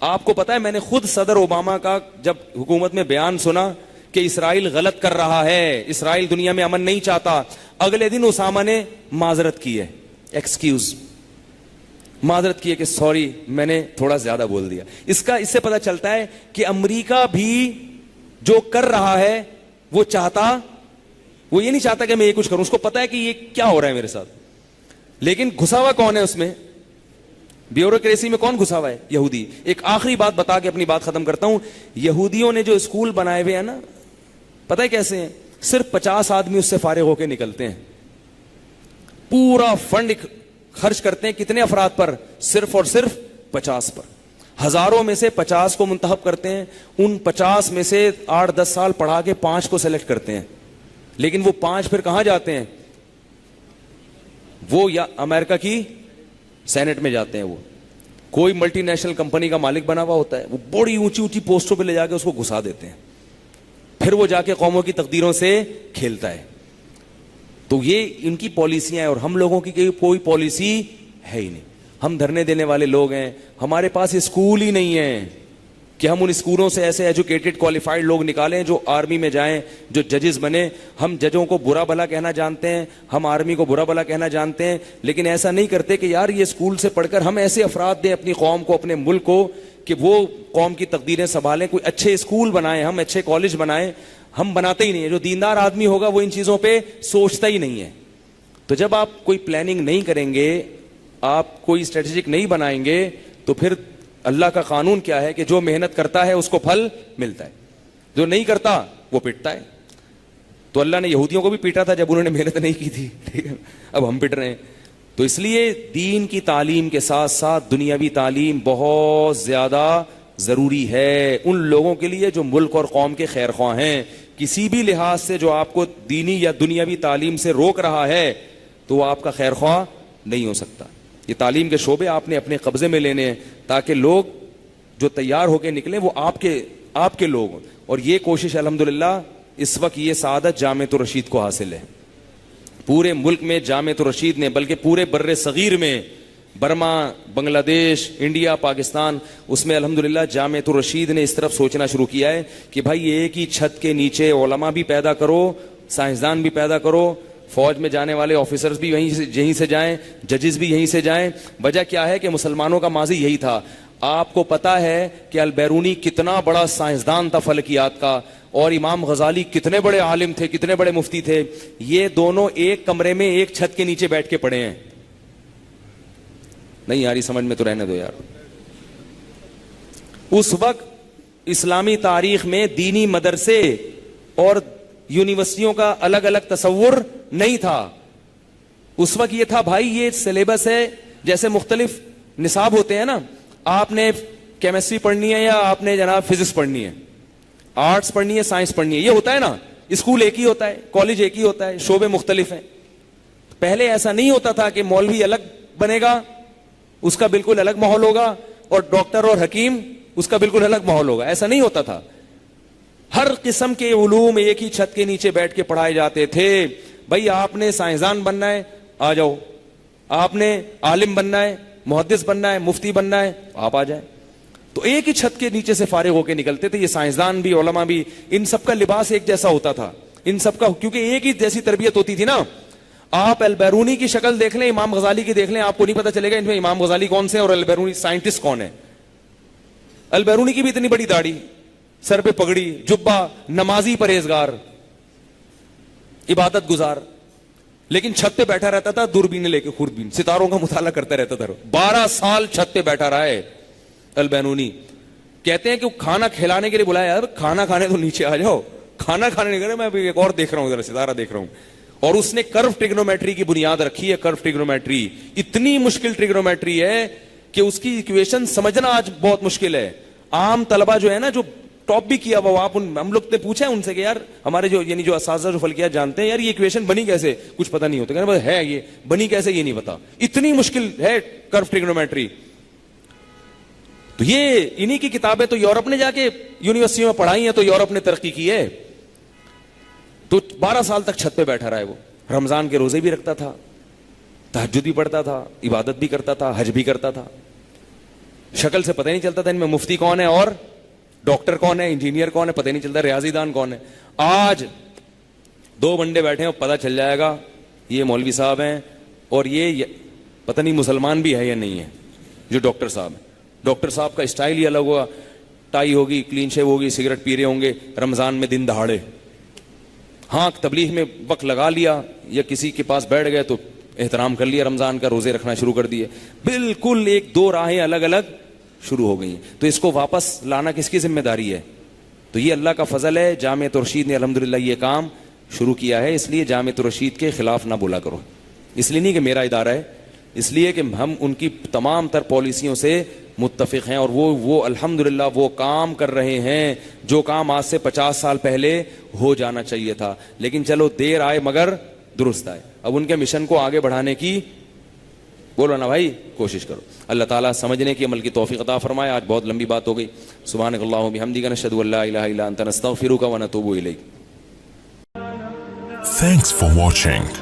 [SPEAKER 2] آپ کو پتا ہے, میں نے خود صدر اوباما کا جب حکومت میں بیان سنا کہ اسرائیل غلط کر رہا ہے, اسرائیل دنیا میں امن نہیں چاہتا, اگلے دن اسامہ نے معذرت کی ہے, ایکسکیوز معذرت کی ہے کہ سوری میں نے تھوڑا زیادہ بول دیا. اس سے پتہ چلتا ہے کہ امریکہ بھی جو کر رہا ہے وہ چاہتا, وہ یہ نہیں چاہتا کہ میں یہ کچھ کروں, اس کو پتا ہے کہ یہ کیا ہو رہا ہے میرے ساتھ. لیکن گھسا ہوا کون ہے اس میں, بیوروکریسی میں کون گھسا ہوا ہے, یہودی. ایک آخری بات بتا کے اپنی بات ختم کرتا ہوں. یہودیوں نے جو اسکول بنائے ہوئے ہیں نا, پتہ ہے کیسے ہیں, صرف 50 آدمی اس سے فارغ ہو کے نکلتے ہیں. پورا فنڈ خرچ کرتے ہیں کتنے افراد پر, صرف اور صرف 50 پر. ہزاروں میں سے 50 کو منتخب کرتے ہیں, ان 50 میں سے 8-10 سال پڑھا کے 5 کو سلیکٹ کرتے ہیں. لیکن وہ 5 پھر کہاں جاتے ہیں, وہ یا امریکہ کی سینٹ میں جاتے ہیں. وہ کوئی ملٹی نیشنل کمپنی کا مالک بنا ہوا ہوتا ہے, وہ بڑی اونچی اونچی پوسٹوں پہ لے جا کے اس کو گھسا دیتے ہیں, پھر وہ جا کے قوموں کی تقدیروں سے کھیلتا ہے. تو یہ ان کی پالیسیاں ہیں, اور ہم لوگوں کی کوئی پالیسی ہے ہی نہیں. ہم دھرنے دینے والے لوگ ہیں, ہمارے پاس اسکول ہی نہیں ہے کہ ہم ان اسکولوں سے ایسے ایجوکیٹڈ کوالیفائڈ لوگ نکالیں جو آرمی میں جائیں, جو ججز بنے. ہم ججوں کو برا بھلا کہنا جانتے ہیں, ہم آرمی کو برا بھلا کہنا جانتے ہیں, لیکن ایسا نہیں کرتے کہ یار یہ اسکول سے پڑھ کر ہم ایسے افراد دیں اپنی قوم کو, اپنے ملک کو, کہ وہ قوم کی تقدیریں سنبھالیں. کوئی اچھے اسکول بنائیں, ہم اچھے کالج بنائیں. ہم بناتے ہی نہیں ہیں. جو دیندار آدمی ہوگا وہ ان چیزوں پہ سوچتا ہی نہیں ہے. تو جب آپ کوئی پلاننگ نہیں کریں گے, آپ کوئی اسٹریٹجک نہیں بنائیں گے, تو پھر اللہ کا قانون کیا ہے کہ جو محنت کرتا ہے اس کو پھل ملتا ہے, جو نہیں کرتا وہ پٹتا ہے. تو اللہ نے یہودیوں کو بھی پیٹا تھا جب انہوں نے محنت نہیں کی تھی, ٹھیک ہے, اب ہم پٹ رہے ہیں. تو اس لیے دین کی تعلیم کے ساتھ ساتھ دنیاوی تعلیم بہت زیادہ ضروری ہے ان لوگوں کے لیے جو ملک اور قوم کے خیر خواہ ہیں. کسی بھی لحاظ سے جو آپ کو دینی یا دنیاوی تعلیم سے روک رہا ہے تو وہ آپ کا خیر خواہ نہیں ہو سکتا. یہ تعلیم کے شعبے آپ نے اپنے قبضے میں لینے ہیں تاکہ لوگ جو تیار ہو کے نکلیں وہ آپ کے لوگ. اور یہ کوشش الحمدللہ اس وقت یہ سعادت جامعۃ الرشید کو حاصل ہے. پورے ملک میں جامعۃ الرشید نے, بلکہ پورے بر صغیر میں برما, بنگلہ دیش, انڈیا, پاکستان, اس میں الحمدللہ جامعۃ الرشید نے اس طرف سوچنا شروع کیا ہے کہ بھائی ایک ہی چھت کے نیچے علماء بھی پیدا کرو, سائنسدان بھی پیدا کرو, فوج میں جانے والے آفیسرز بھی یہیں سے جائیں, ججز بھی یہیں سے جائیں. وجہ کیا ہے کہ مسلمانوں کا ماضی یہی تھا. آپ کو پتا ہے کہ البیرونی کتنا بڑا سائنسدان تھا فلکیات کا, اور امام غزالی کتنے بڑے عالم تھے, کتنے بڑے مفتی تھے. یہ دونوں ایک کمرے میں ایک چھت کے نیچے بیٹھ کے پڑھے ہیں. نہیں یاری سمجھ میں تو رہنے دو یار. اس وقت اسلامی تاریخ میں دینی مدرسے اور یونیورسٹیوں کا الگ الگ تصور نہیں تھا. اس وقت یہ تھا بھائی یہ سلیبس ہے, جیسے مختلف نصاب ہوتے ہیں نا, آپ نے کیمسٹری پڑھنی ہے یا آپ نے جناب فزکس پڑھنی ہے, آرٹس پڑھنی ہے, سائنس پڑھنی ہے, یہ ہوتا ہے نا. اسکول ایک ہی ہوتا ہے, کالج ایک ہی ہوتا ہے, شعبے مختلف ہیں. پہلے ایسا نہیں ہوتا تھا کہ مولوی الگ بنے گا, اس کا بالکل الگ ماحول ہوگا, اور ڈاکٹر اور حکیم اس کا بالکل الگ ماحول ہوگا. ایسا نہیں ہوتا تھا. ہر قسم کے علوم ایک ہی چھت کے نیچے بیٹھ کے پڑھائے جاتے تھے. بھائی آپ نے سائنسدان بننا ہے, آ جاؤ. آپ نے عالم بننا ہے, محدث بننا ہے, مفتی بننا ہے, آپ آ جائیں. تو ایک ہی چھت کے نیچے سے فارغ ہو کے نکلتے تھے. یہ سائنسدان بھی, علماء بھی, ان سب کا لباس ایک جیسا ہوتا تھا, ان سب کا, کیونکہ ایک ہی جیسی تربیت ہوتی تھی نا. آپ البیرونی کی شکل دیکھ لیں, امام غزالی کی دیکھ لیں, آپ کو نہیں پتا چلے گا ان میں امام غزالی کون سے اور البیرونی سائنٹسٹ کون ہے. البیرونی کی بھی اتنی بڑی داڑھی, سر پہ پگڑی, جبہ, نمازی, پرہیزگار, عبادت گزار, لیکن چھت پہ بیٹھا رہتا تھا دوربین لے کے, خوردبین, ستاروں کا مطالعہ کرتا رہتا تھا. 12 سال چھت پہ بیٹھا رہا ہے البیرونی. کہتے ہیں کہ کھانا کھلانے کے لیے بلایا, کھانا کھانے تو نیچے آ جاؤ, کھانا کھانے نہیں کرے, میں ایک اور دیکھ رہا ہوں, ذرا ستارہ دیکھ رہا ہوں. اور اس نے کرو ٹریگنومیٹری کی بنیاد رکھی ہے. کرو ٹریگنومیٹری اتنی مشکل ٹریگنومیٹری ہے کہ اس کی ایکویشن سمجھنا آج بہت مشکل ہے. عام طلبہ جو ہے نا, جو ٹاپ بھی کیا وہ, آپ ہم لوگ نے پوچھا ان سے کہ یار ہمارے جو یعنی جو اساتذہ جو فلکیات جانتے ہیں, یار یہ ایکویشن بنی کیسے, کچھ پتہ نہیں ہوتا. کہنا ہے یہ بنی کیسے یہ نہیں پتا, اتنی مشکل ہے کرو ٹریگنومیٹری. تو یہ انہی کی کتابیں تو یورپ نے جا کے یونیورسٹیوں میں پڑھائی ہیں, تو یورپ نے ترقی کی ہے. تو 12 سال تک چھت پہ بیٹھا رہا ہے وہ. رمضان کے روزے بھی رکھتا تھا, تہجد بھی پڑھتا تھا, عبادت بھی کرتا تھا, حج بھی کرتا تھا. شکل سے پتہ نہیں چلتا تھا ان میں مفتی کون ہے اور ڈاکٹر کون ہے, انجینئر کون ہے, پتہ نہیں چلتا, ریاضی دان کون ہے. آج 2 بندے بیٹھے ہیں, پتہ چل جائے گا یہ مولوی صاحب ہیں, اور یہ پتہ نہیں مسلمان بھی ہے یا نہیں ہے جو ڈاکٹر صاحب ہیں. ڈاکٹر صاحب کا اسٹائل ہی الگ ہوگا, ٹائی ہوگی, کلین شیو ہوگی, سگریٹ پی رہے ہوں گے رمضان میں دن دہاڑے. ہاں تبلیغ میں وقت لگا لیا یا کسی کے پاس بیٹھ گئے تو احترام کر لیا رمضان کا, روزے رکھنا شروع کر دیے. بالکل 1-2 راہیں الگ الگ شروع ہو گئی. تو اس کو واپس لانا کس کی ذمہ داری ہے؟ تو یہ اللہ کا فضل ہے. جامعۃ الرشید نے الحمدللہ یہ کام شروع کیا ہے. اس لیے جامعۃ الرشید کے خلاف نہ بولا کرو. اس لیے نہیں کہ میرا ادارہ ہے, اس لیے کہ ہم ان کی تمام تر پالیسیوں سے متفق ہیں, اور وہ الحمدللہ وہ کام کر رہے ہیں جو کام آج سے 50 سال پہلے ہو جانا چاہیے تھا. لیکن چلو دیر آئے مگر درست آئے. اب ان کے مشن کو آگے بڑھانے کی بولو نا بھائی کوشش کرو. اللہ تعالیٰ سمجھنے کی عمل کی توفیق عطا فرمائے. آج بہت لمبی بات ہو گئی. سبحانک اللہم بحمدک نشہد ان لا الہ الا انت نستغفرک ونتوب الیک.
[SPEAKER 1] Thanks for watching.